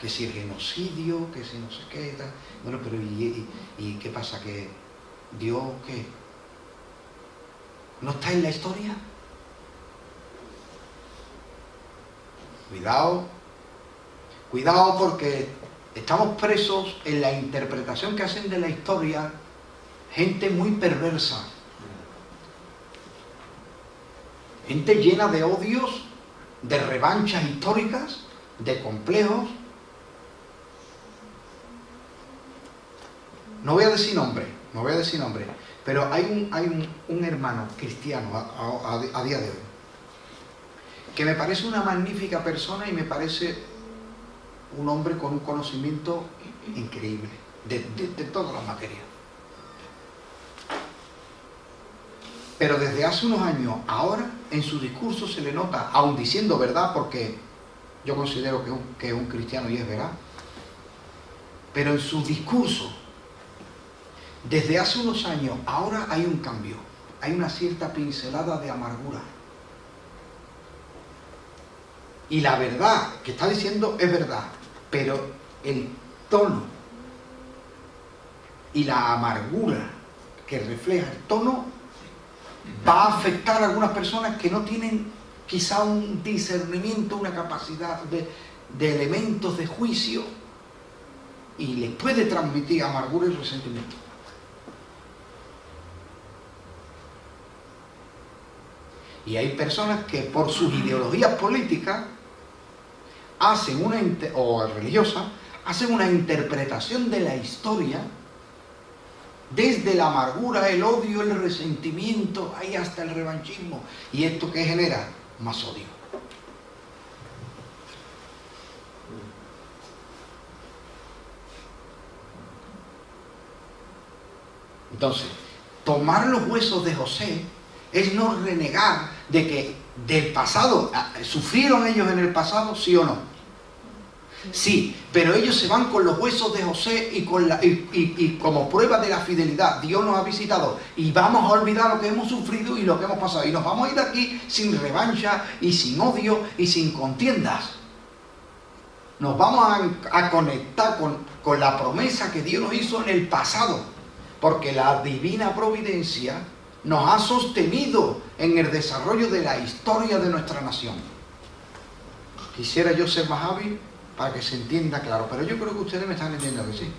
Que si el genocidio, que si no sé qué, tal. Bueno, pero ¿y qué pasa? ¿Que Dios qué? ¿No está en la historia? Cuidado porque estamos presos en la interpretación que hacen de la historia gente muy perversa, gente llena de odios, de revanchas históricas, de complejos. No voy a decir nombre, pero hay un hermano cristiano a día de hoy que me parece una magnífica persona y me parece un hombre con un conocimiento increíble de todas las materias. Pero desde hace unos años, ahora, en su discurso se le nota, aun diciendo verdad, porque yo considero que es un cristiano y es verdad, pero en su discurso, desde hace unos años, ahora hay un cambio, hay una cierta pincelada de amargura. Y la verdad que está diciendo es verdad, pero el tono y la amargura que refleja el tono va a afectar a algunas personas que no tienen quizá un discernimiento, una capacidad de elementos de juicio, y les puede transmitir amargura y resentimiento. Y hay personas que por sus ideologías políticas hacen o religiosas, hacen una interpretación de la historia desde la amargura, el odio, el resentimiento, ahí hasta el revanchismo. ¿Y esto qué genera? Más odio. Entonces, tomar los huesos de José es no renegar de que del pasado, ¿sufrieron ellos en el pasado, sí o no? Sí, pero ellos se van con los huesos de José y como prueba de la fidelidad. Dios nos ha visitado y vamos a olvidar lo que hemos sufrido y lo que hemos pasado. Y nos vamos a ir de aquí sin revancha y sin odio y sin contiendas. Nos vamos a conectar con la promesa que Dios nos hizo en el pasado. Porque la divina providencia nos ha sostenido en el desarrollo de la historia de nuestra nación. Quisiera yo ser más hábil para que se entienda claro, pero yo creo que ustedes me están entendiendo que sí.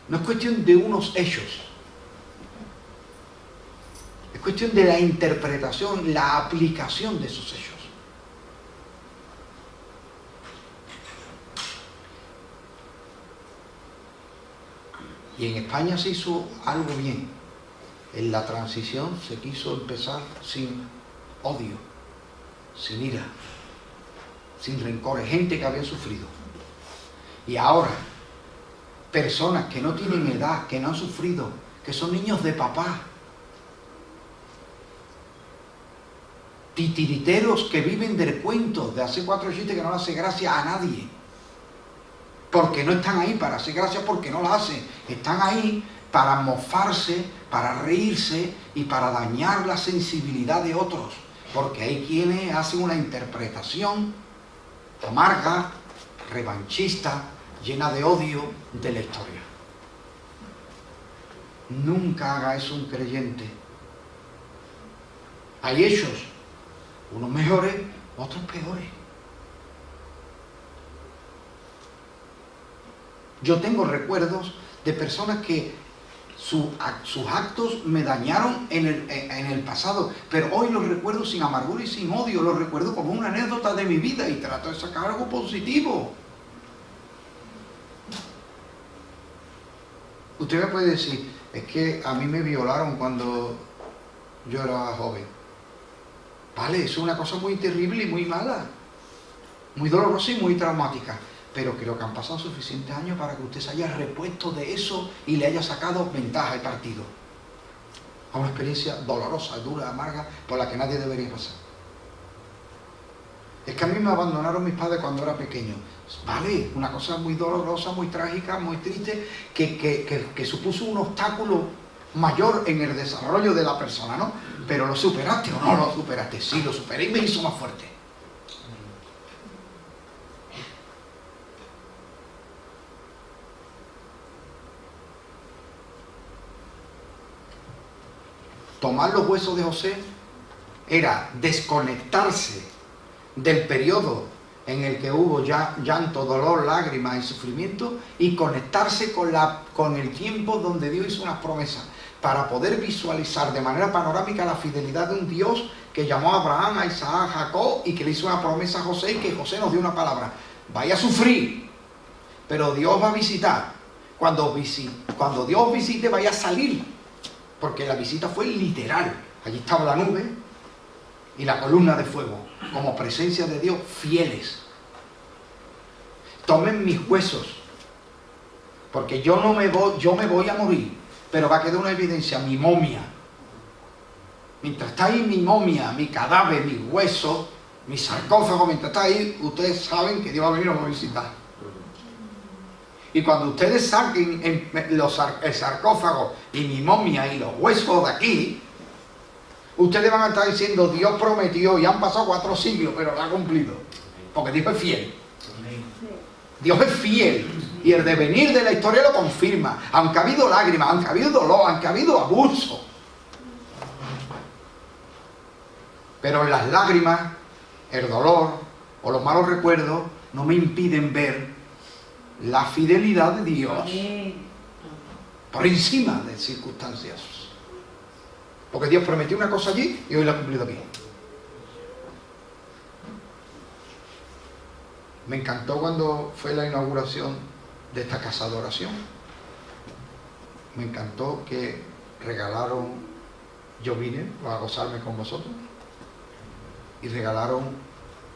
No es cuestión de unos hechos, es cuestión de la interpretación, la aplicación de esos hechos. Y en España se hizo algo bien. En la transición se quiso empezar sin odio, sin ira, sin rencores, gente que había sufrido. Y ahora, personas que no tienen edad, que no han sufrido, que son niños de papá, titiriteros que viven del cuento, de hacer 4 chistes que no le hace gracia a nadie, porque no están ahí para hacer gracia, porque no la hacen, están ahí para mofarse, para reírse y para dañar la sensibilidad de otros, porque hay quienes hacen una interpretación amarga, revanchista, llena de odio de la historia. Nunca haga eso un creyente. Hay hechos, unos mejores, otros peores. Yo tengo recuerdos de personas que sus actos me dañaron en el pasado, pero hoy los recuerdo sin amargura y sin odio, los recuerdo como una anécdota de mi vida y trato de sacar algo positivo. Usted me puede decir, es que a mí me violaron cuando yo era joven. Vale, eso es una cosa muy terrible y muy mala, muy dolorosa y muy traumática. Pero creo que han pasado suficientes años para que usted se haya repuesto de eso y le haya sacado ventaja y partido a una experiencia dolorosa, dura, amarga, por la que nadie debería pasar. Es que a mí me abandonaron mis padres cuando era pequeño. Vale, una cosa muy dolorosa, muy trágica, muy triste, que supuso un obstáculo mayor en el desarrollo de la persona, ¿no? Pero ¿lo superaste o no lo superaste? Sí, lo superé y me hizo más fuerte. Tomar los huesos de José era desconectarse del periodo en el que hubo ya llanto, dolor, lágrimas y sufrimiento y conectarse con el tiempo donde Dios hizo unas promesas para poder visualizar de manera panorámica la fidelidad de un Dios que llamó a Abraham, a Isaac, a Jacob y que le hizo una promesa a José y que José nos dio una palabra. Vaya a sufrir, pero Dios va a visitar. Cuando Dios visite, vaya a salir. Porque la visita fue literal. Allí estaba la nube y la columna de fuego, como presencia de Dios, fieles. Tomen mis huesos, porque yo me voy a morir, pero va a quedar una evidencia, mi momia. Mientras está ahí mi momia, mi cadáver, mis huesos, mi sarcófago, mientras está ahí, ustedes saben que Dios va a venir a visitar. Y cuando ustedes saquen el sarcófago y mi momia y los huesos de aquí, ustedes van a estar diciendo, Dios prometió y han pasado 4 siglos, pero lo ha cumplido. Porque Dios es fiel. Dios es fiel. Y el devenir de la historia lo confirma. Aunque ha habido lágrimas, aunque ha habido dolor, aunque ha habido abuso. Pero las lágrimas, el dolor o los malos recuerdos no me impiden ver la fidelidad de Dios por encima de circunstancias. Porque Dios prometió una cosa allí y hoy la ha cumplido aquí. Me encantó cuando fue la inauguración de esta casa de oración. Me encantó que regalaron, yo vine a gozarme con vosotros, y regalaron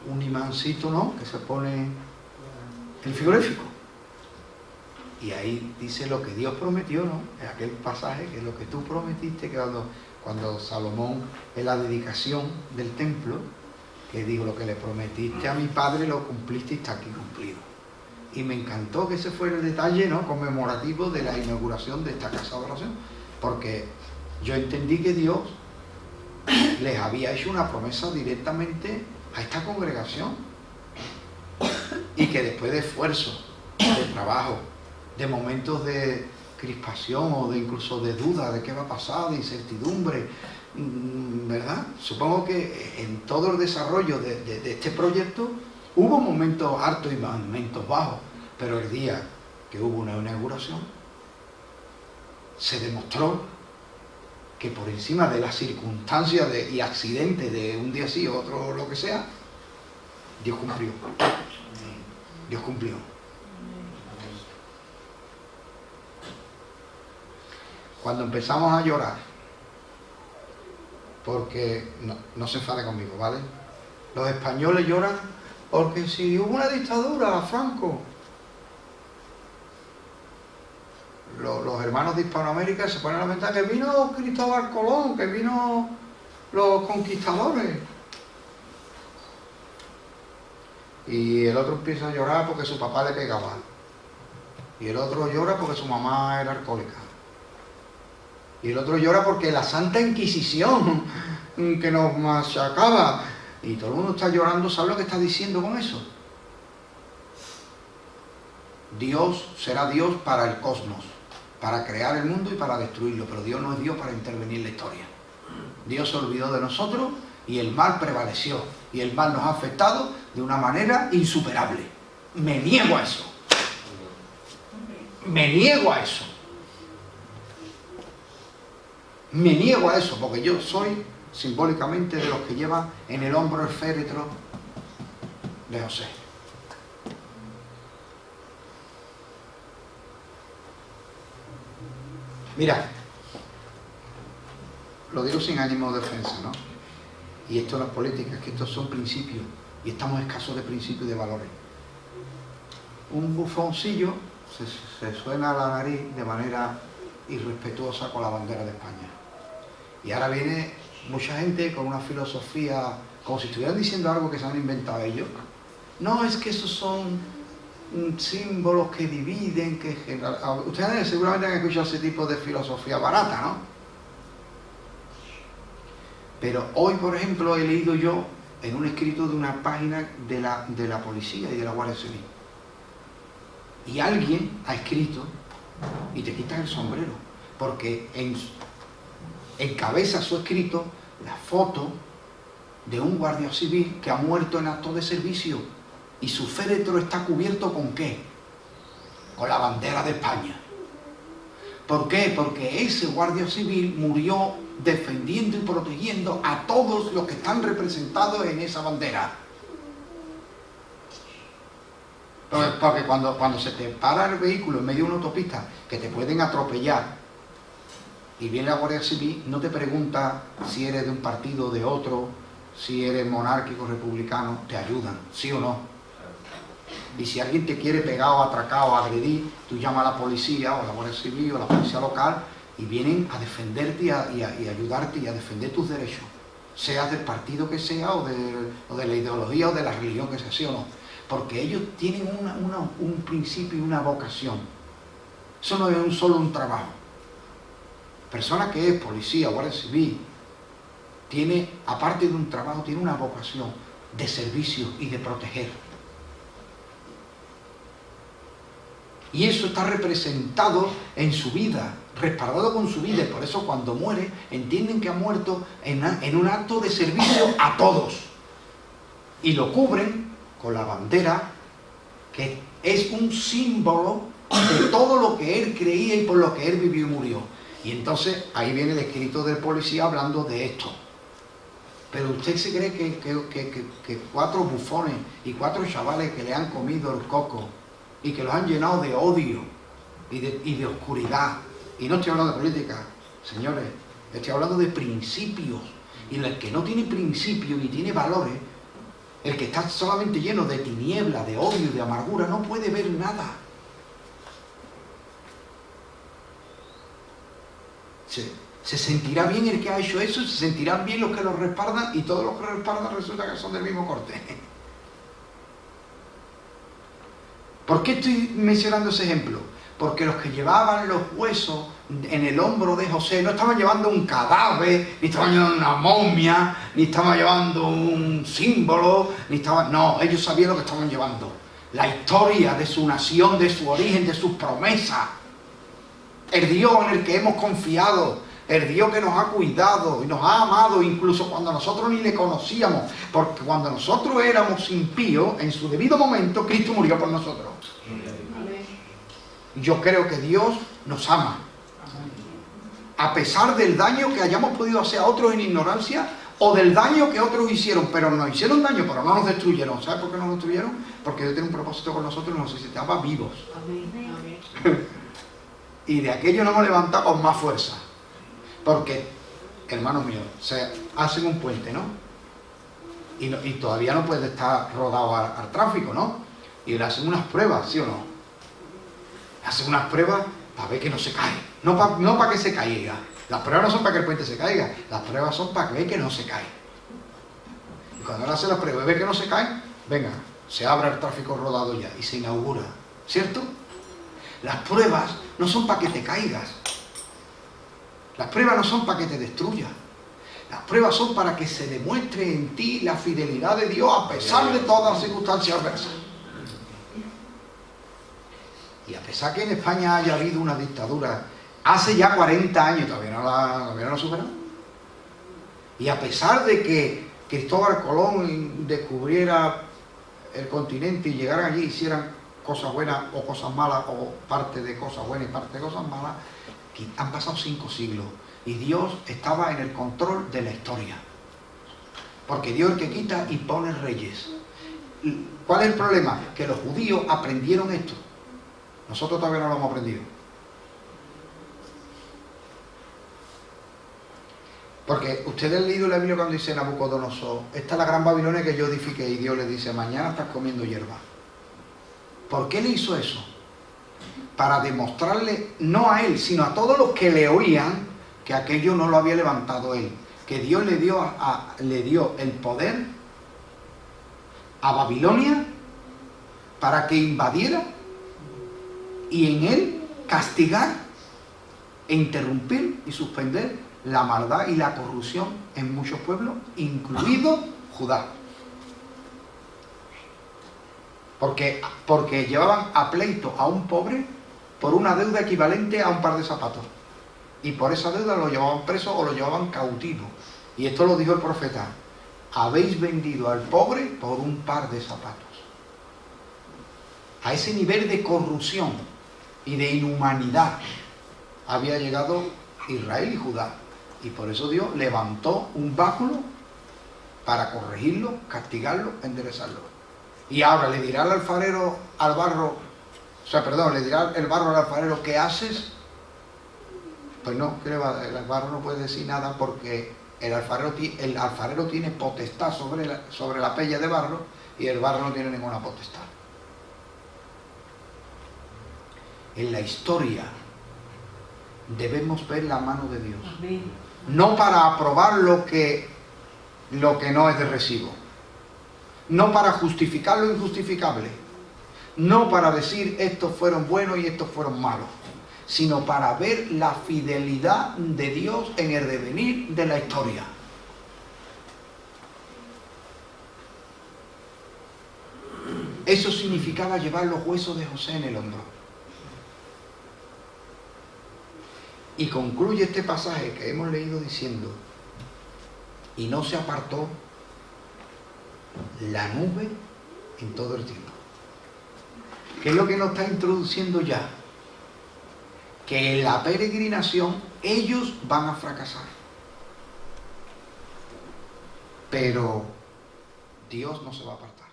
un imancito, ¿no?, que se pone en el frigorífico. Y ahí dice lo que Dios prometió, ¿no? En aquel pasaje, que es lo que tú prometiste, que cuando Salomón, en la dedicación del templo, que dijo, lo que le prometiste a mi padre lo cumpliste y está aquí cumplido. Y me encantó que ese fuera el detalle, ¿no?, conmemorativo de la inauguración de esta casa de oración, porque yo entendí que Dios les había hecho una promesa directamente a esta congregación y que después de esfuerzo, de trabajo, de momentos de crispación o de incluso de duda de qué va a pasar, de incertidumbre, ¿verdad? Supongo que en todo el desarrollo de este proyecto hubo momentos altos y momentos bajos, pero el día que hubo una inauguración se demostró que por encima de las circunstancias y accidentes de un día sí, otro lo que sea, Dios cumplió. Dios cumplió. Cuando empezamos a llorar, porque no se enfade conmigo, ¿vale? Los españoles lloran porque si hubo una dictadura, Franco, los hermanos de Hispanoamérica se ponen a lamentar que vino Cristóbal Colón, que vino los conquistadores. Y el otro empieza a llorar porque su papá le pegaba. Y el otro llora porque su mamá era alcohólica. Y el otro llora porque la Santa Inquisición que nos machacaba. Y todo el mundo está llorando. ¿Sabe lo que está diciendo con eso? Dios será Dios para el cosmos, para crear el mundo y para destruirlo. Pero Dios no es Dios para intervenir en la historia. Dios se olvidó de nosotros y el mal prevaleció. Y el mal nos ha afectado de una manera insuperable. Me niego a eso. Me niego a eso. Me niego a eso, porque yo soy simbólicamente de los que llevan en el hombro el féretro de José. Mira, lo digo sin ánimo de ofensa, ¿no? Y esto no es política, es que estos son principios, y estamos escasos de principios y de valores. Un bufoncillo se suena a la nariz de manera irrespetuosa con la bandera de España. Y ahora viene mucha gente con una filosofía, como si estuvieran diciendo algo que se han inventado ellos. No, es que esos son símbolos que dividen, que generan... Ustedes seguramente han escuchado ese tipo de filosofía barata, ¿no? Pero hoy, por ejemplo, he leído yo en un escrito de una página de la policía y de la Guardia Civil. Y alguien ha escrito, y te quitas el sombrero, porque encabeza su escrito la foto de un guardia civil que ha muerto en acto de servicio y su féretro está cubierto ¿con qué? Con la bandera de España. ¿Por qué? Porque ese guardia civil murió defendiendo y protegiendo a todos los que están representados en esa bandera. Porque cuando se te para el vehículo en medio de una autopista que te pueden atropellar y viene la Guardia Civil, no te pregunta si eres de un partido o de otro, si eres monárquico o republicano, te ayudan, ¿sí o no? Y si alguien te quiere pegar o atracar o agredir, tú llamas a la policía o a la Guardia Civil o a la policía local y vienen a defenderte y a ayudarte y a defender tus derechos, seas del partido que sea o de la ideología o de la religión que sea, ¿sí o no? Porque ellos tienen un principio y una vocación. Eso no es solo un trabajo. Persona que es policía o guardia civil tiene, aparte de un trabajo, tiene una vocación de servicio y de proteger. Y eso está representado en su vida, respaldado con su vida, y por eso cuando muere entienden que ha muerto en un acto de servicio a todos. Y lo cubren con la bandera, que es un símbolo de todo lo que él creía y por lo que él vivió y murió. Y entonces ahí viene el escrito del policía hablando de esto. Pero usted se cree que 4 bufones y 4 chavales que le han comido el coco y que los han llenado de odio y de oscuridad. Y no estoy hablando de política, señores, estoy hablando de principios. Y el que no tiene principios y tiene valores, el que está solamente lleno de tiniebla, de odio y de amargura, no puede ver nada. Se sentirá bien el que ha hecho eso, se sentirán bien los que lo respaldan, y todos los que lo respaldan resulta que son del mismo corte. ¿Por qué estoy mencionando ese ejemplo? Porque los que llevaban los huesos en el hombro de José no estaban llevando un cadáver, ni estaban llevando una momia, ni estaban llevando un símbolo, no, ellos sabían lo que estaban llevando. La historia de su nación, de su origen, de sus promesas. el Dios en el que hemos confiado, el Dios que nos ha cuidado y nos ha amado incluso cuando nosotros ni le conocíamos, porque cuando nosotros éramos impíos, en su debido momento, Cristo murió por nosotros. Yo creo que Dios nos ama. A pesar del daño que hayamos podido hacer a otros en ignorancia, o del daño que otros hicieron, pero nos hicieron daño, pero no nos destruyeron. ¿Sabes por qué nos destruyeron? Porque Dios tiene un propósito con nosotros y nos necesitaba vivos. Y de aquello nos hemos levantado con más fuerza. Porque, hermanos míos, se hacen un puente, ¿no? Y todavía no puede estar rodado al tráfico, ¿no? Y le hacen unas pruebas, ¿sí o no? Le hacen unas pruebas para ver que no se cae. No para que se caiga. Las pruebas no son para que el puente se caiga. Las pruebas son para ver que no se cae. Y cuando él hace las pruebas y ve que no se cae, venga, se abre el tráfico rodado ya y se inaugura. ¿Cierto? Las pruebas no son para que te caigas. Las pruebas no son para que te destruyas. Las pruebas son para que se demuestre en ti la fidelidad de Dios a pesar de todas las circunstancias adversas. Y a pesar que en España haya habido una dictadura hace ya 40 años, todavía no la superado. Y a pesar de que Cristóbal Colón descubriera el continente y llegaran allí y hicieran cosas buenas o cosas malas, o parte de cosas buenas y parte de cosas malas, han pasado 5 siglos y Dios estaba en el control de la historia. Porque Dios es el que quita y pone reyes. ¿Cuál es el problema? Que los judíos aprendieron esto. Nosotros todavía no lo hemos aprendido. Porque ustedes han leído la Biblia cuando dice Nabucodonosor, esta es la gran Babilonia que yo edifiqué, y Dios le dice, mañana estás comiendo hierba. ¿Por qué le hizo eso? Para demostrarle, no a él, sino a todos los que le oían, que aquello no lo había levantado él. Que Dios le dio el poder a Babilonia para que invadiera y en él castigar e interrumpir y suspender la maldad y la corrupción en muchos pueblos, incluido Judá. Porque llevaban a pleito a un pobre por una deuda equivalente a un par de zapatos. Y por esa deuda lo llevaban preso o lo llevaban cautivo. Y esto lo dijo el profeta. Habéis vendido al pobre por un par de zapatos. A ese nivel de corrupción y de inhumanidad había llegado Israel y Judá. Y por eso Dios levantó un báculo para corregirlo, castigarlo, enderezarlo. Y ahora le dirá el alfarero al barro, le dirá el barro al alfarero, ¿qué haces? Pues no, el barro no puede decir nada porque el alfarero tiene potestad sobre la pella de barro y el barro no tiene ninguna potestad. En la historia debemos ver la mano de Dios. No para aprobar lo que no es de recibo. No para justificar lo injustificable. No para decir estos fueron buenos y estos fueron malos. Sino para ver la fidelidad de Dios en el devenir de la historia. Eso significaba llevar los huesos de José en el hombro. Y concluye este pasaje que hemos leído diciendo, y no se apartó la nube en todo el tiempo. ¿Qué es lo que nos está introduciendo ya? Que en la peregrinación ellos van a fracasar. Pero Dios no se va a apartar.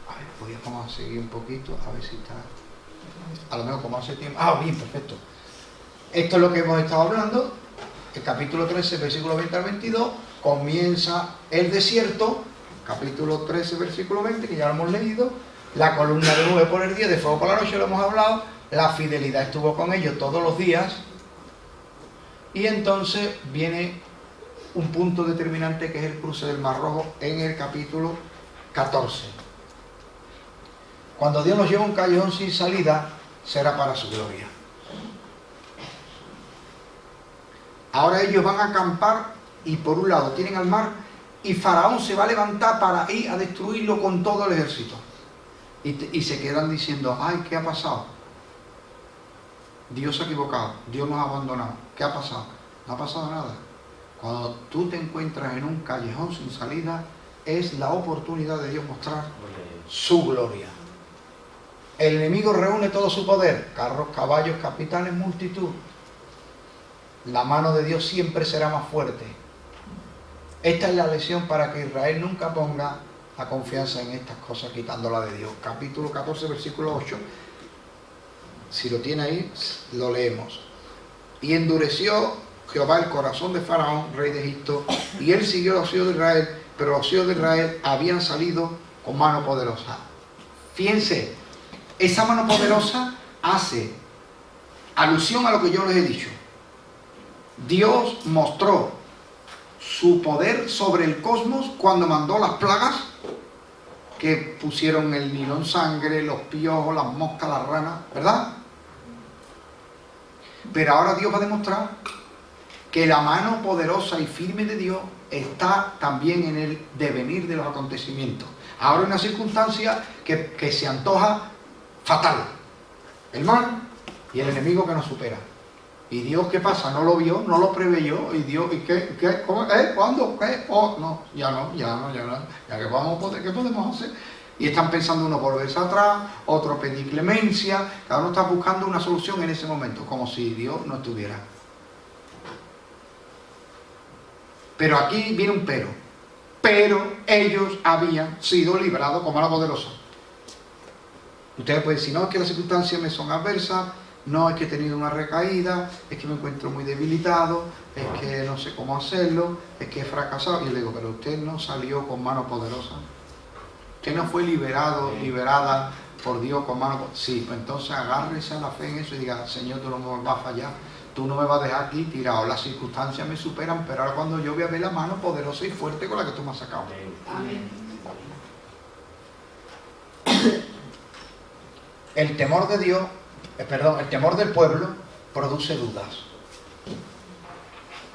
A ver, vamos a seguir un poquito, a ver si está... A lo mejor como hace tiempo... Ah, bien, perfecto. Esto es lo que hemos estado hablando. El capítulo 13, versículo 20 al 22, comienza el desierto. Capítulo 13, versículo 20, que ya lo hemos leído. La columna de nube por el día, de fuego por la noche, lo hemos hablado. La fidelidad estuvo con ellos todos los días. Y entonces viene un punto determinante que es el cruce del Mar Rojo en el capítulo 14. Cuando Dios nos lleva a un callejón sin salida, será para su gloria. Ahora ellos van a acampar y por un lado tienen al mar y Faraón se va a levantar para ir a destruirlo con todo el ejército. Y se quedan diciendo, ay, ¿qué ha pasado? Dios se ha equivocado, Dios nos ha abandonado. ¿Qué ha pasado? No ha pasado nada. Cuando tú te encuentras en un callejón sin salida, es la oportunidad de Dios mostrar su gloria. El enemigo reúne todo su poder, carros, caballos, capitanes, multitud. La mano de Dios siempre será más fuerte. Esta es la lección para que Israel nunca ponga la confianza en estas cosas, quitándola de Dios. Capítulo 14, versículo 8. Si lo tiene ahí, lo leemos. Y endureció Jehová el corazón de Faraón, rey de Egipto, y él siguió a los hijos de Israel, pero los hijos de Israel habían salido con mano poderosa. Fíjense, esa mano poderosa hace alusión a lo que yo les he dicho. Dios mostró su poder sobre el cosmos cuando mandó las plagas que pusieron el Nilo en sangre, los piojos, las moscas, las ranas, ¿verdad? Pero ahora Dios va a demostrar que la mano poderosa y firme de Dios está también en el devenir de los acontecimientos. Ahora hay una circunstancia que se antoja fatal. El mal y el enemigo que nos supera. ¿Y Dios qué pasa? ¿No lo vio? ¿No lo preveyó? ¿Y Dios? ¿Y qué? ¿Cómo? ¿Cuándo? ¿Qué? Oh, no, ya no. ¿Ya qué podemos hacer? Y están pensando uno volverse atrás, otro pedir clemencia, cada uno está buscando una solución en ese momento, como si Dios no estuviera. Pero aquí viene un pero. Pero ellos habían sido librados con mano poderosa. Ustedes pueden decir, no, es que las circunstancias me son adversas, no, es que he tenido una recaída, es que me encuentro muy debilitado, es que no sé cómo hacerlo, es que he fracasado. Y yo le digo, pero usted no salió con mano poderosa. Usted no fue liberada por Dios con mano poderosa. Sí, pues entonces agárrese a la fe en eso y diga, Señor, tú no me vas a fallar, tú no me vas a dejar aquí tirado, las circunstancias me superan, pero ahora cuando yo voy a ver la mano poderosa y fuerte con la que tú me has sacado. Amén. El temor de Dios, el temor del pueblo produce dudas.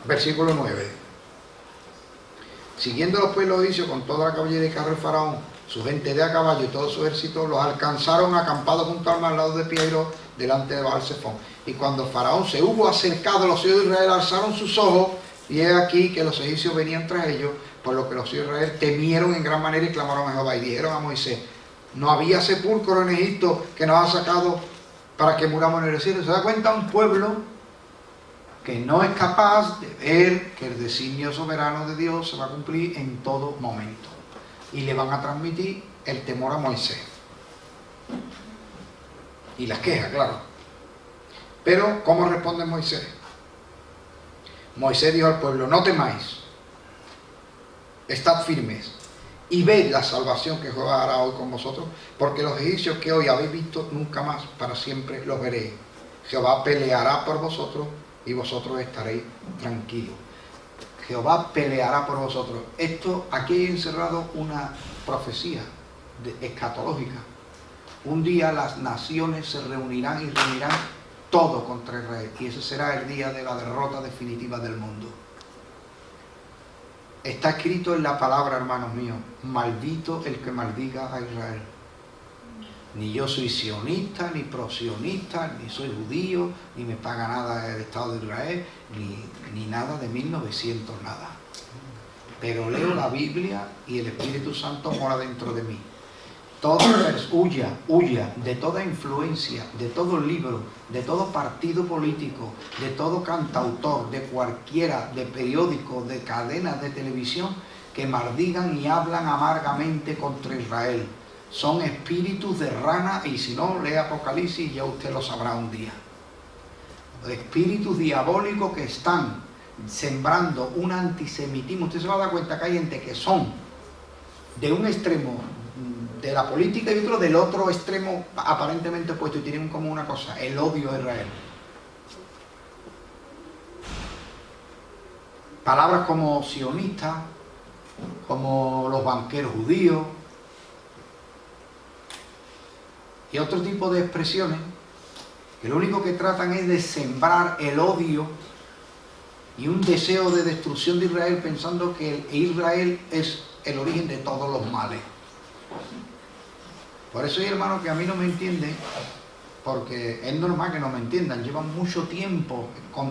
Versículo 9. Siguiendo los pueblos egipcios con toda la caballería y carro de Faraón, su gente de a caballo y todo su ejército, los alcanzaron acampados junto al mar al lado de Piero, delante de Baal-Zephón. Y cuando Faraón se hubo acercado, los hijos de Israel alzaron sus ojos, y he aquí que los egipcios venían tras ellos, por lo que los hijos de Israel temieron en gran manera y clamaron a Jehová, y dijeron a Moisés, no había sepulcro en Egipto que nos ha sacado para que muramos en el desierto. ¿Se da cuenta? Un pueblo que no es capaz de ver que el designio soberano de Dios se va a cumplir en todo momento. Y le van a transmitir el temor a Moisés. Y las quejas, claro. Pero, ¿cómo responde Moisés? Moisés dijo al pueblo, no temáis, estad firmes, y ved la salvación que Jehová hará hoy con vosotros, porque los egipcios que hoy habéis visto, nunca más, para siempre los veréis. Jehová peleará por vosotros, y vosotros estaréis tranquilos. Jehová peleará por vosotros. Esto, aquí hay encerrado una profecía escatológica. Un día las naciones se reunirán y reunirán todo contra Israel, y ese será el día de la derrota definitiva del mundo. Está escrito en la palabra, hermanos míos, maldito el que maldiga a Israel. Ni yo soy sionista, ni prosionista, ni soy judío, ni me paga nada el Estado de Israel, ni nada de 1900, nada. Pero leo la Biblia y el Espíritu Santo mora dentro de mí. Huya de toda influencia, de todo libro, de todo partido político, de todo cantautor, de cualquiera, de periódico, de cadenas de televisión que maldigan y hablan amargamente contra Israel. Son espíritus de rana, y si no, lee Apocalipsis y ya usted lo sabrá un día. Espíritus diabólicos que están sembrando un antisemitismo. Usted se va a dar cuenta que hay gente que son de un extremo de la política y otro del otro extremo aparentemente opuesto, y tienen como una cosa, el odio a Israel. Palabras como sionistas, como los banqueros judíos y otro tipo de expresiones que lo único que tratan es de sembrar el odio y un deseo de destrucción de Israel, pensando que Israel es el origen de todos los males. Por eso hay hermanos que a mí no me entienden porque es normal que no me entiendan, llevan mucho tiempo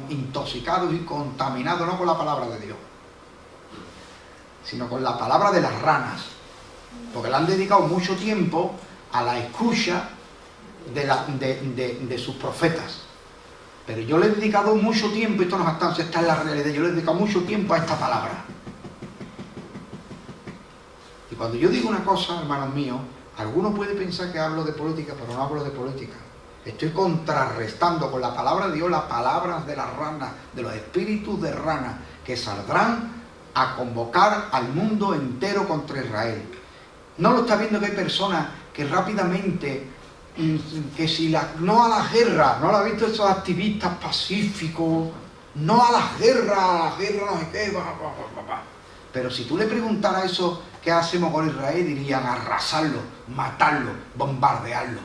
intoxicados y contaminados, no con la palabra de Dios, sino con la palabra de las ranas, porque le han dedicado mucho tiempo a la escucha de sus profetas. Pero yo le he dedicado mucho tiempo, esto no es jactancia, esta es la realidad, yo le he dedicado mucho tiempo a esta palabra. Y cuando yo digo una cosa, hermanos míos, alguno puede pensar que hablo de política, pero no hablo de política. Estoy contrarrestando con la palabra de Dios las palabras de las ranas, de los espíritus de ranas, que saldrán a convocar al mundo entero contra Israel. ¿No lo está viendo que hay personas que rápidamente, que si no a la guerra, no lo ha visto esos activistas pacíficos, no a la guerra no sé qué, pero si tú le preguntaras eso, ¿qué hacemos con Israel? Dirían arrasarlo, matarlo, bombardearlo.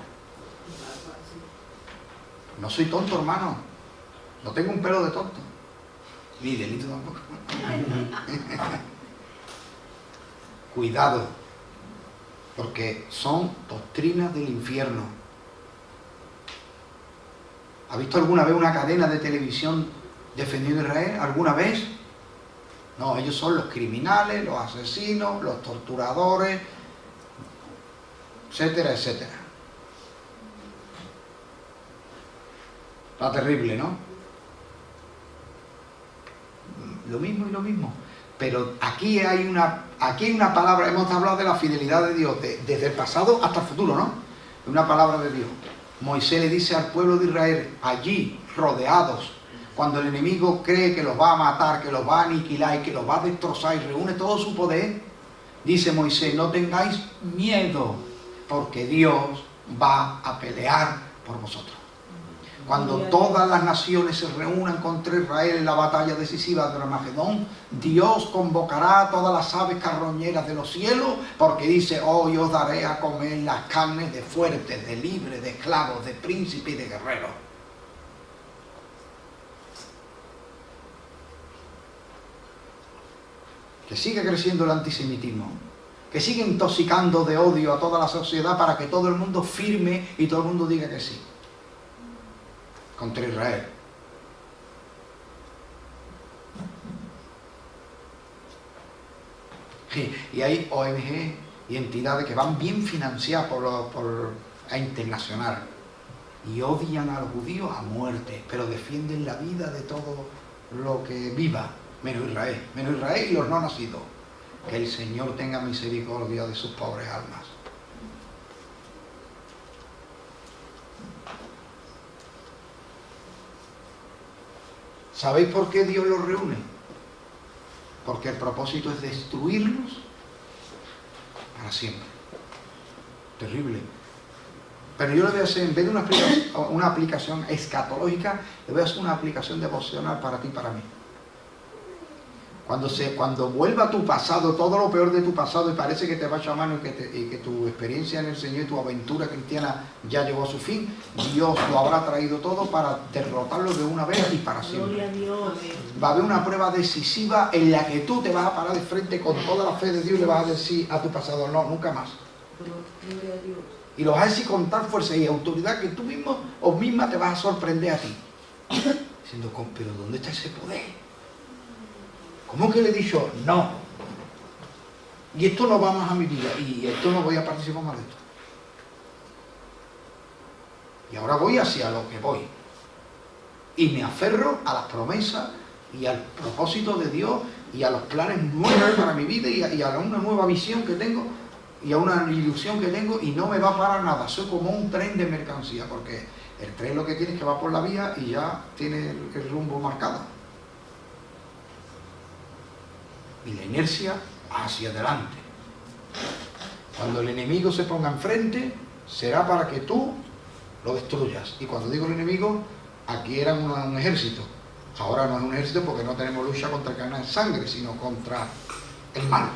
No soy tonto, hermano, no tengo un pelo de tonto, ni delito tampoco. Cuidado, porque son doctrinas del infierno. ¿Ha visto alguna vez una cadena de televisión defendiendo a Israel? ¿Alguna vez? No, ellos son los criminales, los asesinos, los torturadores, etcétera, etcétera. Está terrible, ¿no? Lo mismo y lo mismo. Pero aquí hay una palabra, hemos hablado de la fidelidad de Dios, desde el pasado hasta el futuro, ¿no? Una palabra de Dios. Moisés le dice al pueblo de Israel, allí, rodeados, cuando el enemigo cree que los va a matar, que los va a aniquilar y que los va a destrozar y reúne todo su poder, dice Moisés, no tengáis miedo, porque Dios va a pelear por vosotros. Cuando todas las naciones se reúnan contra Israel en la batalla decisiva de Armagedón, Dios convocará a todas las aves carroñeras de los cielos, porque dice, hoy os daré a comer las carnes de fuertes, de libres, de esclavos, de príncipes y de guerreros. Que sigue creciendo el antisemitismo, que sigue intoxicando de odio a toda la sociedad para que todo el mundo firme y todo el mundo diga que sí contra Israel. Y hay ONG y entidades que van bien financiadas por la internacional y odian a los judíos a muerte, pero defienden la vida de todo lo que viva, menos Israel y los no nacidos. Que el Señor tenga misericordia de sus pobres almas. ¿Sabéis por qué Dios los reúne? Porque el propósito es destruirlos para siempre. Terrible. Pero yo le voy a hacer, en vez de una aplicación escatológica, le voy a hacer una aplicación devocional para ti y para mí. Cuando vuelva a tu pasado, todo lo peor de tu pasado, y parece que te va a echar mano y que tu experiencia en el Señor y tu aventura cristiana ya llegó a su fin, Dios lo habrá traído todo para derrotarlo de una vez y para siempre. Va a haber una prueba decisiva en la que tú te vas a parar de frente con toda la fe de Dios y le vas a decir a tu pasado, no, nunca más. Y lo vas a decir con tal fuerza y autoridad que tú mismo o misma te vas a sorprender a ti. Diciendo, pero ¿dónde está ese poder? ¿Cómo que le he dicho no? Y esto no va más a mi vida, y esto no voy a participar más de esto. Y ahora voy hacia lo que voy. Y me aferro a las promesas y al propósito de Dios y a los planes nuevos para mi vida y a una nueva visión que tengo y a una ilusión que tengo, y no me va a parar nada. Soy como un tren de mercancía, porque el tren lo que tiene es que va por la vía y ya tiene el rumbo marcado. Y la inercia hacia adelante. Cuando el enemigo se ponga enfrente, será para que tú lo destruyas. Y cuando digo el enemigo, aquí era un ejército. Ahora no es un ejército porque no tenemos lucha contra carne de sangre, sino contra el mal.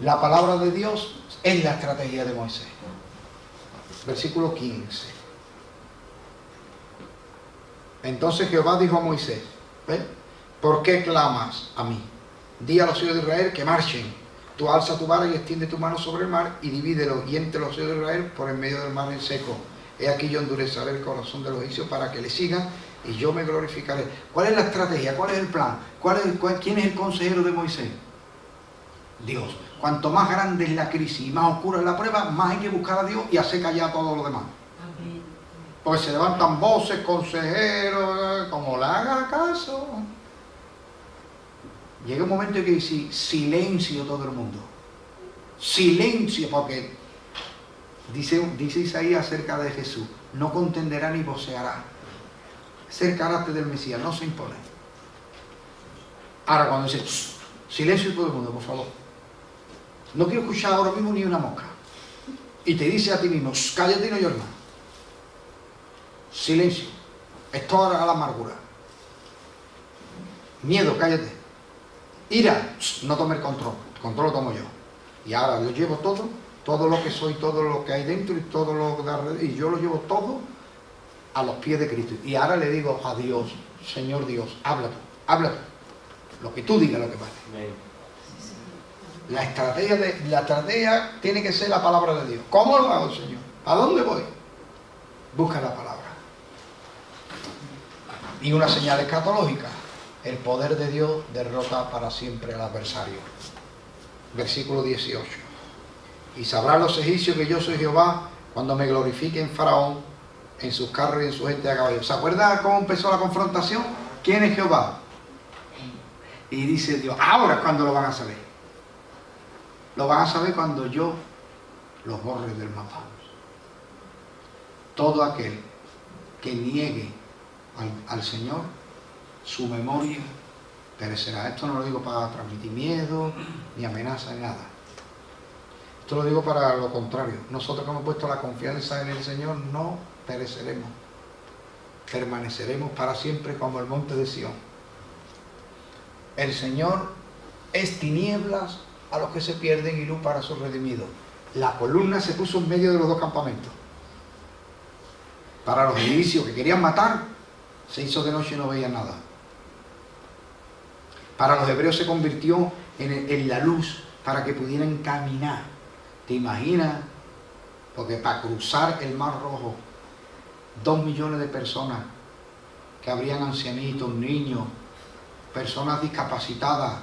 La palabra de Dios es la estrategia de Moisés. Versículo 15. Entonces Jehová dijo a Moisés, ¿ves? ¿Por qué clamas a mí? Di a los hijos de Israel que marchen. tú alza tu vara y extiende tu mano sobre el mar y divídelo y entre los hijos de Israel por en medio del mar en seco. He aquí yo endureceré el corazón de los egipcios para que le sigan y yo me glorificaré. ¿Cuál es la estrategia? ¿Cuál es el plan? ¿Quién es el consejero de Moisés? Dios. Cuanto más grande es la crisis y más oscura es la prueba, más hay que buscar a Dios y hacer callar a todo lo demás. Porque se levantan voces, consejeros, como le haga caso. Llega un momento en que dice silencio todo el mundo. Silencio, porque dice Isaías acerca de Jesús, no contenderá ni voceará. Es el carácter del Mesías, no se impone. Ahora cuando dice silencio todo el mundo, por favor. No quiero escuchar ahora mismo ni una mosca. Y te dice a ti mismo, cállate y no llores más. Silencio. Esto ahora a la amargura. Miedo, cállate. Ira, no tome el control. El control lo tomo yo. Y ahora yo llevo todo lo que soy, todo lo que hay dentro y todo lo de alrededor, y yo lo llevo todo a los pies de Cristo. Y ahora le digo a Dios, Señor Dios, habla tú. Lo que tú digas, lo que pase. La estrategia tiene que ser la palabra de Dios. ¿Cómo lo hago, Señor? ¿A dónde voy? Busca la palabra. Y una señal escatológica. El poder de Dios derrota para siempre al adversario. Versículo 18. Y sabrán los egipcios que yo soy Jehová cuando me glorifique en Faraón, en sus carros y en su gente a caballo. ¿Se acuerdan cómo empezó la confrontación? ¿Quién es Jehová? Y dice Dios, ahora es cuando lo van a saber. Lo van a saber cuando yo los borre del mapa. Todo aquel que niegue al Señor, su memoria perecerá. Esto no lo digo para transmitir miedo, ni amenaza, ni nada. Esto lo digo para lo contrario. Nosotros que hemos puesto la confianza en el Señor, no pereceremos. Permaneceremos para siempre como el monte de Sión. El Señor es tinieblas a los que se pierden y luz para sus redimidos. La columna se puso en medio de los dos campamentos. Para los egipcios que querían matar, se hizo de noche y no veían nada. Para los hebreos se convirtió en la luz para que pudieran caminar. ¿Te imaginas? Porque para cruzar el Mar Rojo, 2 millones de personas, que habrían ancianitos, niños, personas discapacitadas,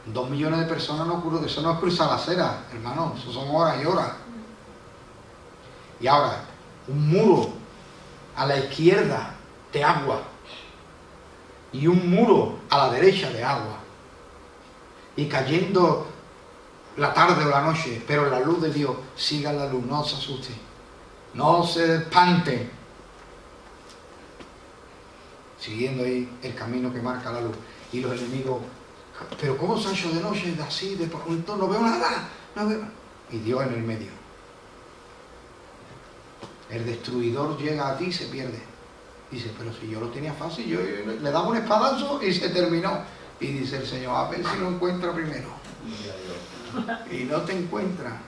2 millones de personas, eso no es cruzar la acera, hermano, eso son horas y horas. Y ahora, un muro a la izquierda de agua y un muro a la derecha de agua, y cayendo la tarde o la noche, pero la luz de Dios, siga la luz, no se asuste, no se espante, siguiendo ahí el camino que marca la luz. Y los enemigos, pero ¿cómo se ha hecho de noche, así, de pronto no veo nada, no veo? Y Dios en el medio. El destruidor llega a ti y se pierde. Dice, pero si yo lo tenía fácil, yo le daba un espadazo y se terminó. Y dice el Señor, a ver si lo encuentra primero. Y no te encuentra.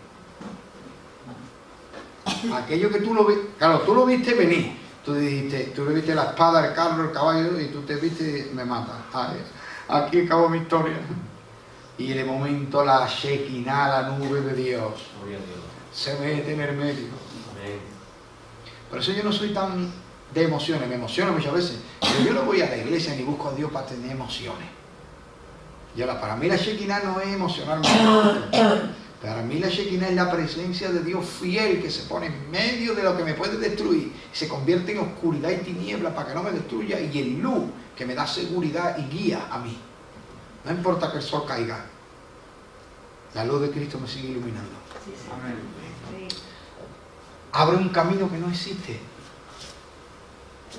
Aquello que tú lo viste, claro, tú lo viste venir. Tú le viste la espada, el carro, el caballo, y tú te viste, me mata. Aquí acabó mi historia. Y de momento la Shekinah, la nube de Dios, se mete en el medio. Por eso yo no soy tan de emociones, me emociono muchas veces, pero yo no voy a la iglesia ni busco a Dios para tener emociones. Para mí la Shekinah no es emocionalmente. Para mí la Shekinah es la presencia de Dios fiel que se pone en medio de lo que me puede destruir, se convierte en oscuridad y tiniebla para que no me destruya, y en luz que me da seguridad y guía a mí. No importa que el sol caiga, la luz de Cristo me sigue iluminando. Abre un camino que no existe.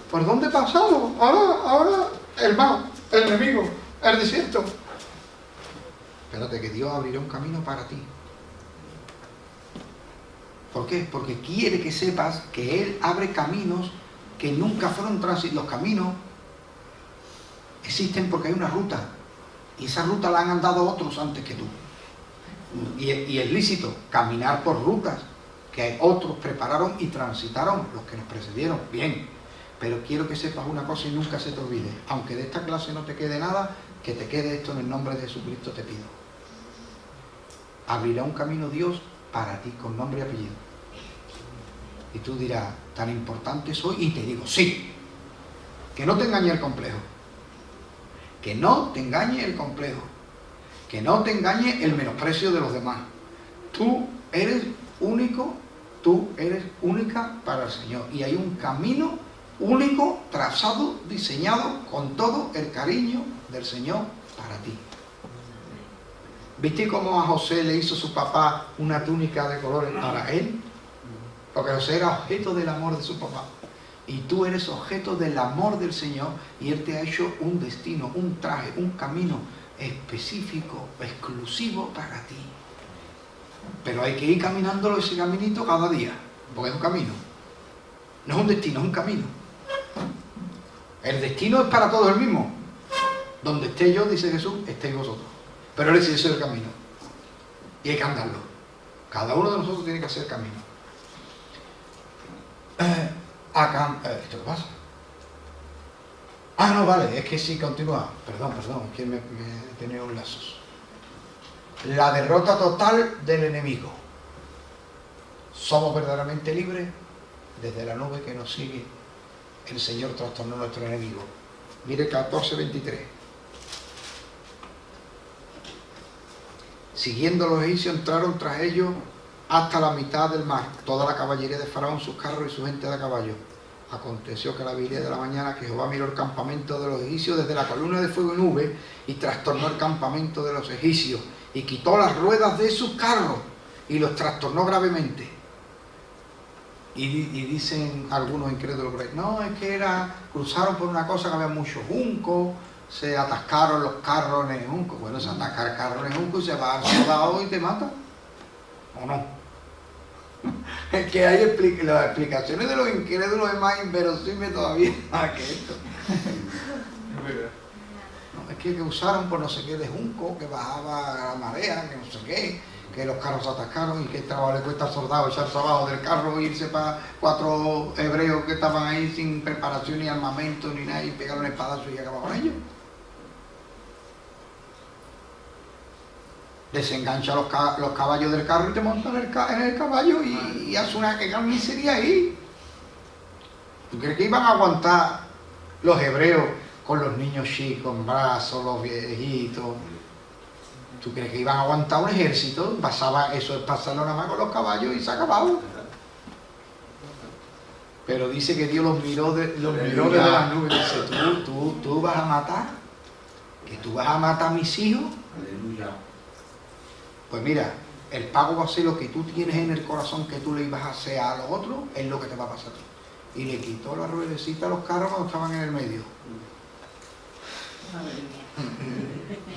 ¿Por dónde pasamos? Ahora el mal, el enemigo, el desierto. Espérate que Dios abrirá un camino para ti. ¿Por qué? Porque quiere que sepas que Él abre caminos que nunca fueron transitados. Los caminos existen porque hay una ruta, y esa ruta la han andado otros antes que tú. Y es lícito caminar por rutas que otros prepararon y transitaron, los que nos precedieron. Bien, pero quiero que sepas una cosa y nunca se te olvide. Aunque de esta clase no te quede nada, que te quede esto en el nombre de Jesucristo te pido. abrirá un camino Dios para ti, con nombre y apellido. Y tú dirás, tan importante soy, y te digo, sí. Que no te engañe el complejo. Que no te engañe el complejo. Que no te engañe el menosprecio de los demás. Tú eres único, tú eres única para el Señor. Y hay un camino único, trazado, diseñado con todo el cariño del Señor para ti. ¿Viste cómo a José le hizo su papá una túnica de colores para él? Porque José era objeto del amor de su papá. Y tú eres objeto del amor del Señor, y Él te ha hecho un destino, un traje, un camino específico, exclusivo para ti. Pero hay que ir caminándolo ese caminito cada día, porque es un camino. No es un destino, es un camino. El destino es para todos el mismo. Donde esté yo, dice Jesús, estéis vosotros. Pero Él dice, ese es el camino. Y hay que andarlo. Cada uno de nosotros tiene que hacer camino. ¿Esto qué pasa? Ah, no, vale, es que sí, continúa. Perdón, es que me he tenido un lapsus. La derrota total del enemigo. Somos verdaderamente libres desde la nube que nos sigue. El Señor trastornó a nuestro enemigo. Mire 14:23. Siguiendo los egipcios, entraron tras ellos hasta la mitad del mar, toda la caballería de Faraón, sus carros y su gente de a caballo. Aconteció que a la vigilia de la mañana que Jehová miró el campamento de los egipcios desde la columna de fuego y nube, y trastornó el campamento de los egipcios, y quitó las ruedas de sus carros, y los trastornó gravemente. Y dicen algunos incrédulos por ahí, no, es que cruzaron por una cosa que había mucho junco, se atascaron los carros en el junco. Bueno, se ataca el carro en el junco y se va al soldado y te mata, ¿o no? Es que hay las explicaciones de los incrédulos es más inverosímil todavía que esto. No, es que usaron por no sé qué de junco, que bajaba la marea, que no sé qué, que los carros se atascaron y que le cuesta al soldado echarse abajo del carro e irse para 4 hebreos que estaban ahí sin preparación ni armamento ni nada, y pegaron el espadazo y acabaron con ellos. Desengancha los caballos del carro y te montan en el caballo y hace una carnicería ahí. ¿Tú crees que iban a aguantar los hebreos con los niños chicos en brazos, los viejitos? ¿Tú crees que iban a aguantar un ejército? Pasaba eso, es pasarlo nada más con los caballos y se acababa. Pero dice que Dios los miró desde las nubes y dice, ¿tú vas a matar? ¿Que tú vas a matar a mis hijos? Aleluya. Pues mira, el pago va a ser lo que tú tienes en el corazón que tú le ibas a hacer a los otros, es lo que te va a pasar a ti. Y le quitó la ruedecita a los carros cuando estaban en el medio.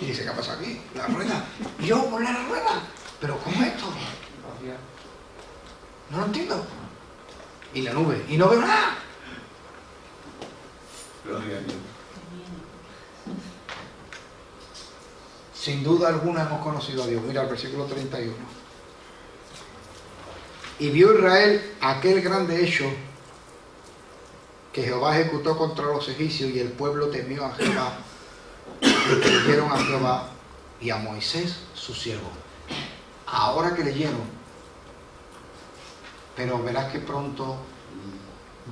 Y dice, ¿qué ha pasado aquí? La rueda. Yo por la rueda. ¿Pero cómo es esto? No lo entiendo. Y la nube. Y no veo nada. Sin duda alguna hemos conocido a Dios. Mira el versículo 31. Y vio Israel aquel grande hecho que Jehová ejecutó contra los egipcios, y el pueblo temió a Jehová, y creyeron a Jehová y a Moisés su siervo. Ahora que leyeron, pero verás que pronto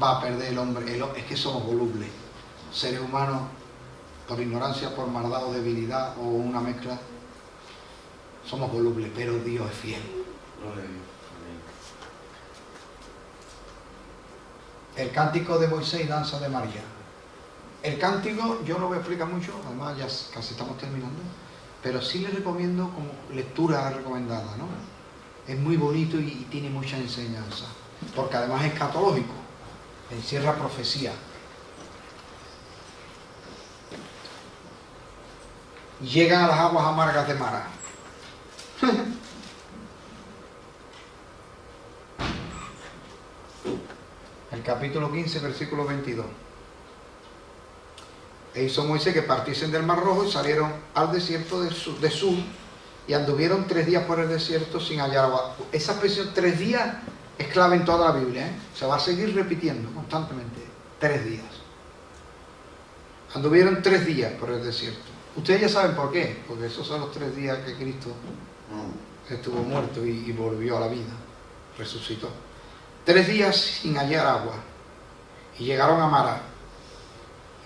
va a perder el hombre. Es que somos volubles, seres humanos, por ignorancia, por maldad o debilidad o una mezcla, somos volubles, pero Dios es fiel. El cántico de Moisés y danza de María. El cántico yo no voy a explicar mucho, además ya casi estamos terminando, pero sí les recomiendo como lectura recomendada, ¿no? Es muy bonito y tiene mucha enseñanza, porque además es escatológico, encierra profecía. Llegan a las aguas amargas de Mara. El capítulo 15, versículo 22. E hizo Moisés que partiesen del Mar Rojo y salieron al desierto de Sur, y anduvieron 3 días por el desierto sin hallar agua. Esa expresión 3 días es clave en toda la Biblia, ¿eh? Se va a seguir repitiendo constantemente. 3 días. Anduvieron 3 días por el desierto. Ustedes ya saben por qué, porque esos son los 3 días que Cristo estuvo muerto y volvió a la vida, resucitó. 3 días sin hallar agua, y llegaron a Mara,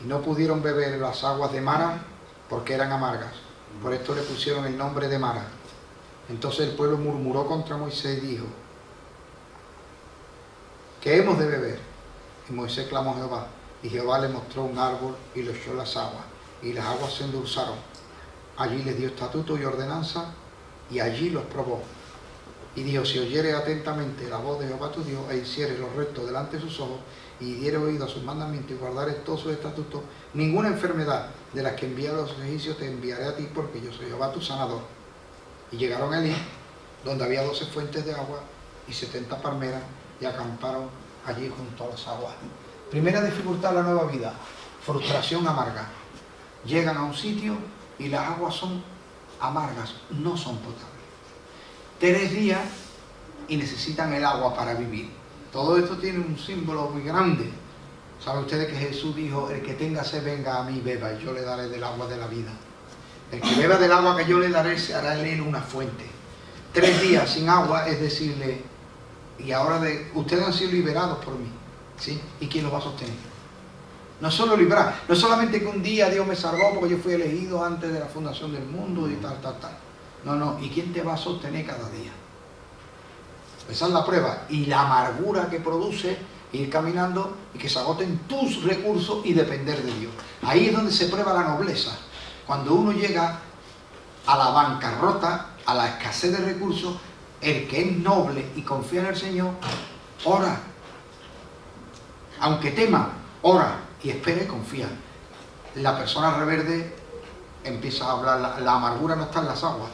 y no pudieron beber las aguas de Mara porque eran amargas. Por esto le pusieron el nombre de Mara. Entonces el pueblo murmuró contra Moisés y dijo: ¿qué hemos de beber? Y Moisés clamó a Jehová, y Jehová le mostró un árbol y le echó las aguas, y las aguas se endulzaron. Allí les dio estatuto y ordenanza, y allí los probó. Y dijo: si oyeres atentamente la voz de Jehová tu Dios, e hicieres lo recto delante de sus ojos, y dieres oído a sus mandamientos, y guardares todos sus estatutos, ninguna enfermedad de las que envía a los egipcios te enviaré a ti, porque yo soy Jehová tu sanador. Y llegaron a Elí, donde había 12 fuentes de agua y 70 palmeras, y acamparon allí junto a las aguas. Primera dificultad de la nueva vida: frustración amarga. Llegan a un sitio y las aguas son amargas, no son potables. 3 días y necesitan el agua para vivir. Todo esto tiene un símbolo muy grande. ¿Saben ustedes que Jesús dijo: el que tenga sed venga a mí, beba, y yo le daré del agua de la vida? El que beba del agua que yo le daré, se hará en él una fuente. 3 días sin agua es decirle: y ahora ustedes han sido liberados por mí, ¿sí? ¿Y quién los va a sostener? No solo librar, no solamente que un día Dios me salvó porque yo fui elegido antes de la fundación del mundo y tal. No, ¿y quién te va a sostener cada día? Esa es la prueba. Y la amargura que produce ir caminando y que se agoten tus recursos y depender de Dios. Ahí es donde se prueba la nobleza. Cuando uno llega a la bancarrota, a la escasez de recursos, el que es noble y confía en el Señor, ora. Aunque tema, ora y espera y confía. La persona rebelde empieza a hablar. La amargura no está en las aguas,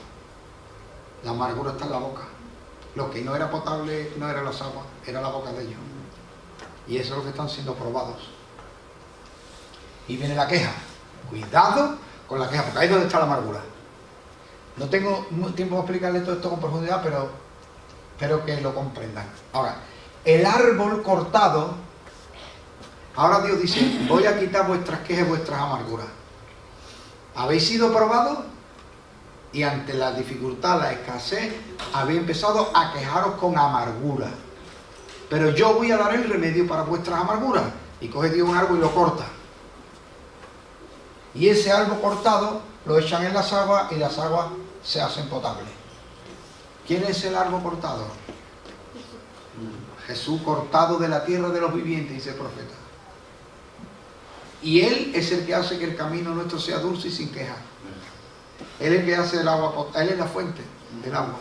la amargura está en la boca. Lo que no era potable no era las aguas, era la boca de ellos. Y eso es lo que están siendo probados. Y viene la queja. Cuidado con la queja, porque ahí es donde está la amargura. No tengo tiempo de explicarles todo esto con profundidad, pero espero que lo comprendan. Ahora, el árbol cortado, ahora Dios dice: voy a quitar vuestras quejas y vuestras amarguras. ¿Habéis sido probados? Y ante la dificultad, la escasez, habéis empezado a quejaros con amargura. Pero yo voy a dar el remedio para vuestras amarguras. Y coge Dios un árbol y lo corta. Y ese árbol cortado lo echan en las aguas y las aguas se hacen potables. ¿Quién es el árbol cortado? Jesús, cortado de la tierra de los vivientes, dice el profeta. Y Él es el que hace que el camino nuestro sea dulce y sin queja. Él es el que hace el agua potable. Él es la fuente del agua.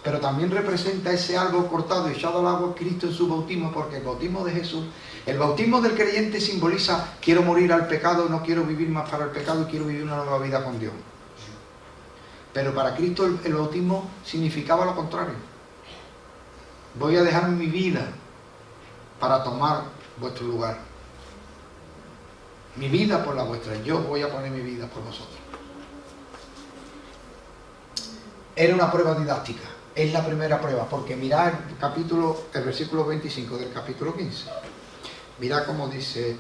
Pero también representa ese árbol cortado y echado al agua Cristo en su bautismo, porque el bautismo de Jesús, el bautismo del creyente simboliza: quiero morir al pecado, no quiero vivir más para el pecado y quiero vivir una nueva vida con Dios. Pero para Cristo el bautismo significaba lo contrario. Voy a dejar mi vida para tomar vuestro lugar. Mi vida por la vuestra. Yo voy a poner mi vida por vosotros. Era una prueba didáctica. Es la primera prueba, porque mirad el versículo 25 del capítulo 15. Mirad cómo dice: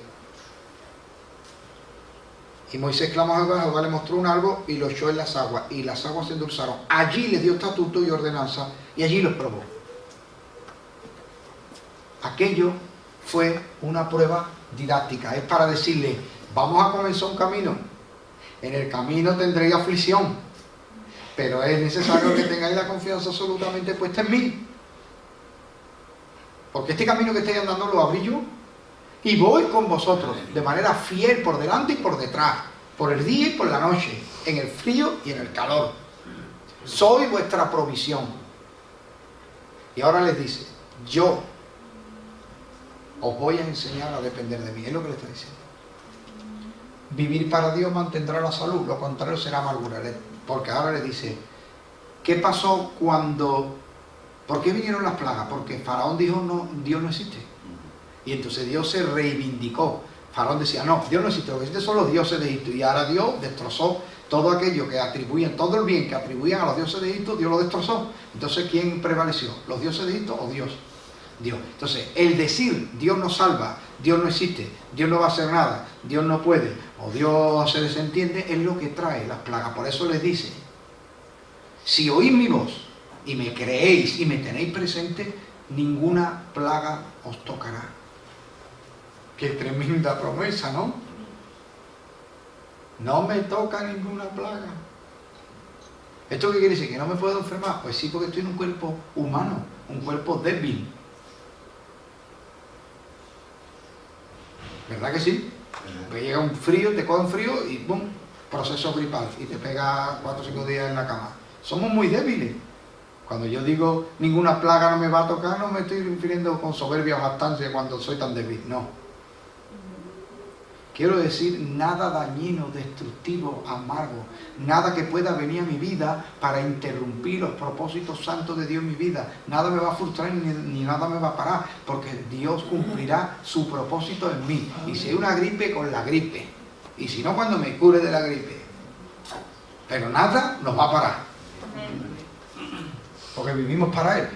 y Moisés clamó a Jehová, Jehová le mostró un árbol y lo echó en las aguas, y las aguas se endulzaron. Allí les dio estatuto y ordenanza, y allí los probó. Aquello fue una prueba didáctica. Es para decirle: vamos a comenzar un camino. En el camino tendréis aflicción, pero es necesario que tengáis la confianza absolutamente puesta en mí. Porque este camino que estáis andando lo abrí yo. Y voy con vosotros de manera fiel por delante y por detrás, por el día y por la noche, en el frío y en el calor. Soy vuestra provisión. Y ahora les dice: yo os voy a enseñar a depender de mí. Es lo que le está diciendo. Vivir para Dios mantendrá la salud, lo contrario será amargura. Porque ahora le dice: ¿qué pasó cuando? ¿Por qué vinieron las plagas? Porque Faraón dijo: no, Dios no existe. Y entonces Dios se reivindicó. Faraón decía: no, Dios no existe, lo que existe son los dioses de Egipto. Y ahora Dios destrozó todo aquello que atribuían, todo el bien que atribuían a los dioses de Egipto, Dios lo destrozó. Entonces, ¿quién prevaleció? ¿Los dioses de Egipto o Dios? Dios. Entonces, el decir Dios no salva, Dios no existe, Dios no va a hacer nada, Dios no puede, o Dios se desentiende, es lo que trae las plagas. Por eso les dice, si oís mi voz y me creéis y me tenéis presente, ninguna plaga os tocará. Qué tremenda promesa, ¿no? No me toca ninguna plaga. ¿Esto qué quiere decir? ¿Que no me puedo enfermar? Pues sí, porque estoy en un cuerpo humano, un cuerpo débil. ¿Verdad que sí? Porque llega un frío, te coge un frío y ¡bum! Proceso gripal y te pega 4 o 5 días en la cama. Somos muy débiles. Cuando yo digo ninguna plaga no me va a tocar, no me estoy refiriendo con soberbia o jactancia cuando soy tan débil, no. Quiero decir, nada dañino, destructivo, amargo, nada que pueda venir a mi vida para interrumpir los propósitos santos de Dios en mi vida. Nada me va a frustrar ni nada me va a parar, porque Dios cumplirá su propósito en mí. Y si hay una gripe, con la gripe. Y si no, cuando me cure de la gripe. Pero nada nos va a parar. Porque vivimos para Él.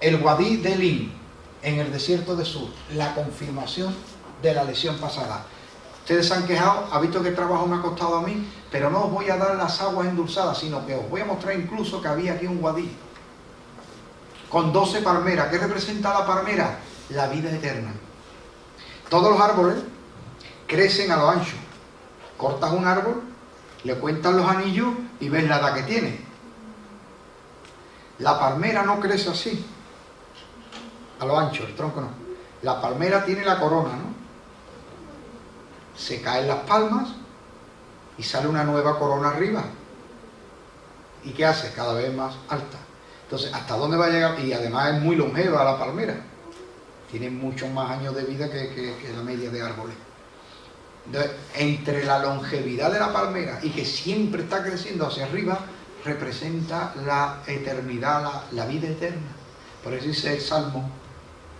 El Wadi de Elim, en el desierto de Sur, la confirmación de la lección pasada. Ustedes se han quejado, ha visto que el trabajo me ha costado a mí, pero no os voy a dar las aguas endulzadas, sino que os voy a mostrar incluso que había aquí un Wadi con 12 palmeras. ¿Qué representa la palmera? La vida eterna. Todos los árboles crecen a lo ancho. Cortas un árbol, le cuentas los anillos y ves la edad que tiene. La palmera no crece así, a lo ancho, el tronco no. La palmera tiene la corona, ¿no? Se caen las palmas y sale una nueva corona arriba. ¿Y qué hace? Cada vez más alta. Entonces, ¿hasta dónde va a llegar? Y además es muy longeva la palmera. Tiene muchos más años de vida que la media de árboles. Entonces, entre la longevidad de la palmera y que siempre está creciendo hacia arriba, representa la eternidad, la vida eterna. Por eso dice el Salmo,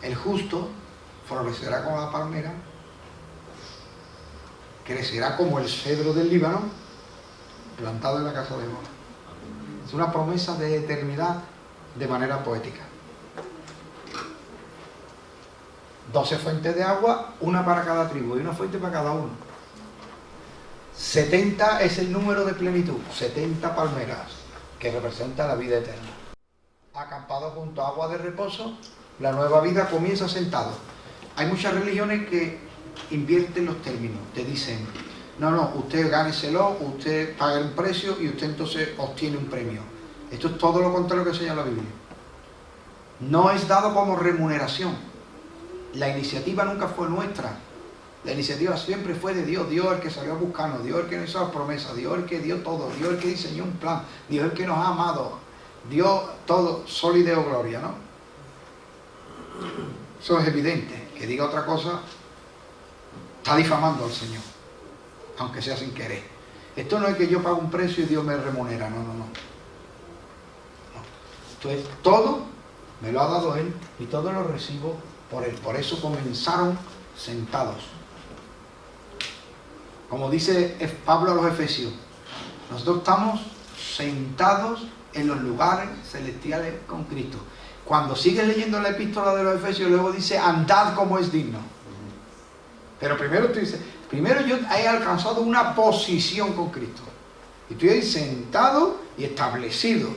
el justo florecerá como la palmera, crecerá como el cedro del Líbano, plantado en la casa de Jehová. Es una promesa de eternidad de manera poética. 12 fuentes de agua, una para cada tribu y una fuente para cada uno. 70 es el número de plenitud, 70 palmeras, que representa la vida eterna. Acampado junto a agua de reposo, la nueva vida comienza sentado. Hay muchas religiones que invierten los términos, te dicen, no, usted gáneselo, usted paga un precio y usted entonces obtiene un premio. Esto es todo lo contrario que enseña la Biblia. No es dado como remuneración. La iniciativa nunca fue nuestra. La iniciativa siempre fue de Dios. Dios el que salió a buscarnos, Dios el que nos hizo las promesas, Dios el que dio todo, Dios el que diseñó un plan, Dios el que nos ha amado, Dios todo, sol y deo gloria, ¿no? Eso es evidente. Que diga otra cosa está difamando al Señor, aunque sea sin querer. Esto no es que yo pago un precio y Dios me remunera, no. Esto es todo, me lo ha dado Él y todo lo recibo por Él. Por eso comenzaron sentados. Como dice Pablo a los Efesios, nosotros estamos sentados en los lugares celestiales con Cristo. Cuando sigues leyendo la epístola de los Efesios, luego dice, andad como es digno. Pero primero tú dices, primero yo he alcanzado una posición con Cristo. Y estoy ahí sentado y establecido,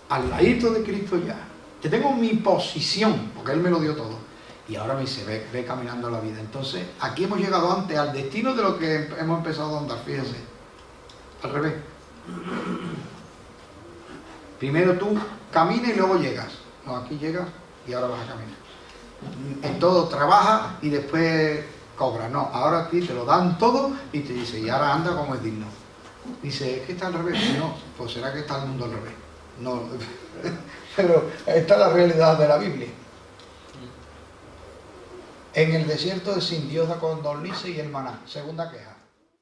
al ladito de Cristo ya. Que tengo mi posición, porque Él me lo dio todo. Y ahora me dice, ve caminando la vida. Entonces, aquí hemos llegado antes al destino de lo que hemos empezado a andar, fíjense. Al revés. Primero tú caminas y luego llegas. No, aquí llegas y ahora vas a caminar. En todo trabajas y después cobras. No, ahora aquí te lo dan todo y te dice, y ahora anda como es digno. Dice, es que está al revés. No, pues será que está el mundo al revés. No, pero esta es la realidad de la Biblia. En el desierto de Sin, Dios da codornices y el maná. Segunda queja.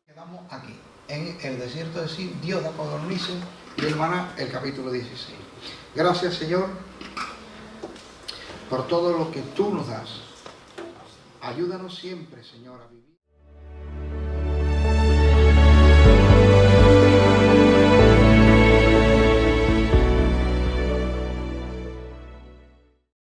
Quedamos aquí. En el desierto de Sin, Dios da codornices y el maná, el capítulo 16. Gracias, Señor, por todo lo que tú nos das. Ayúdanos siempre, Señor, a vivir.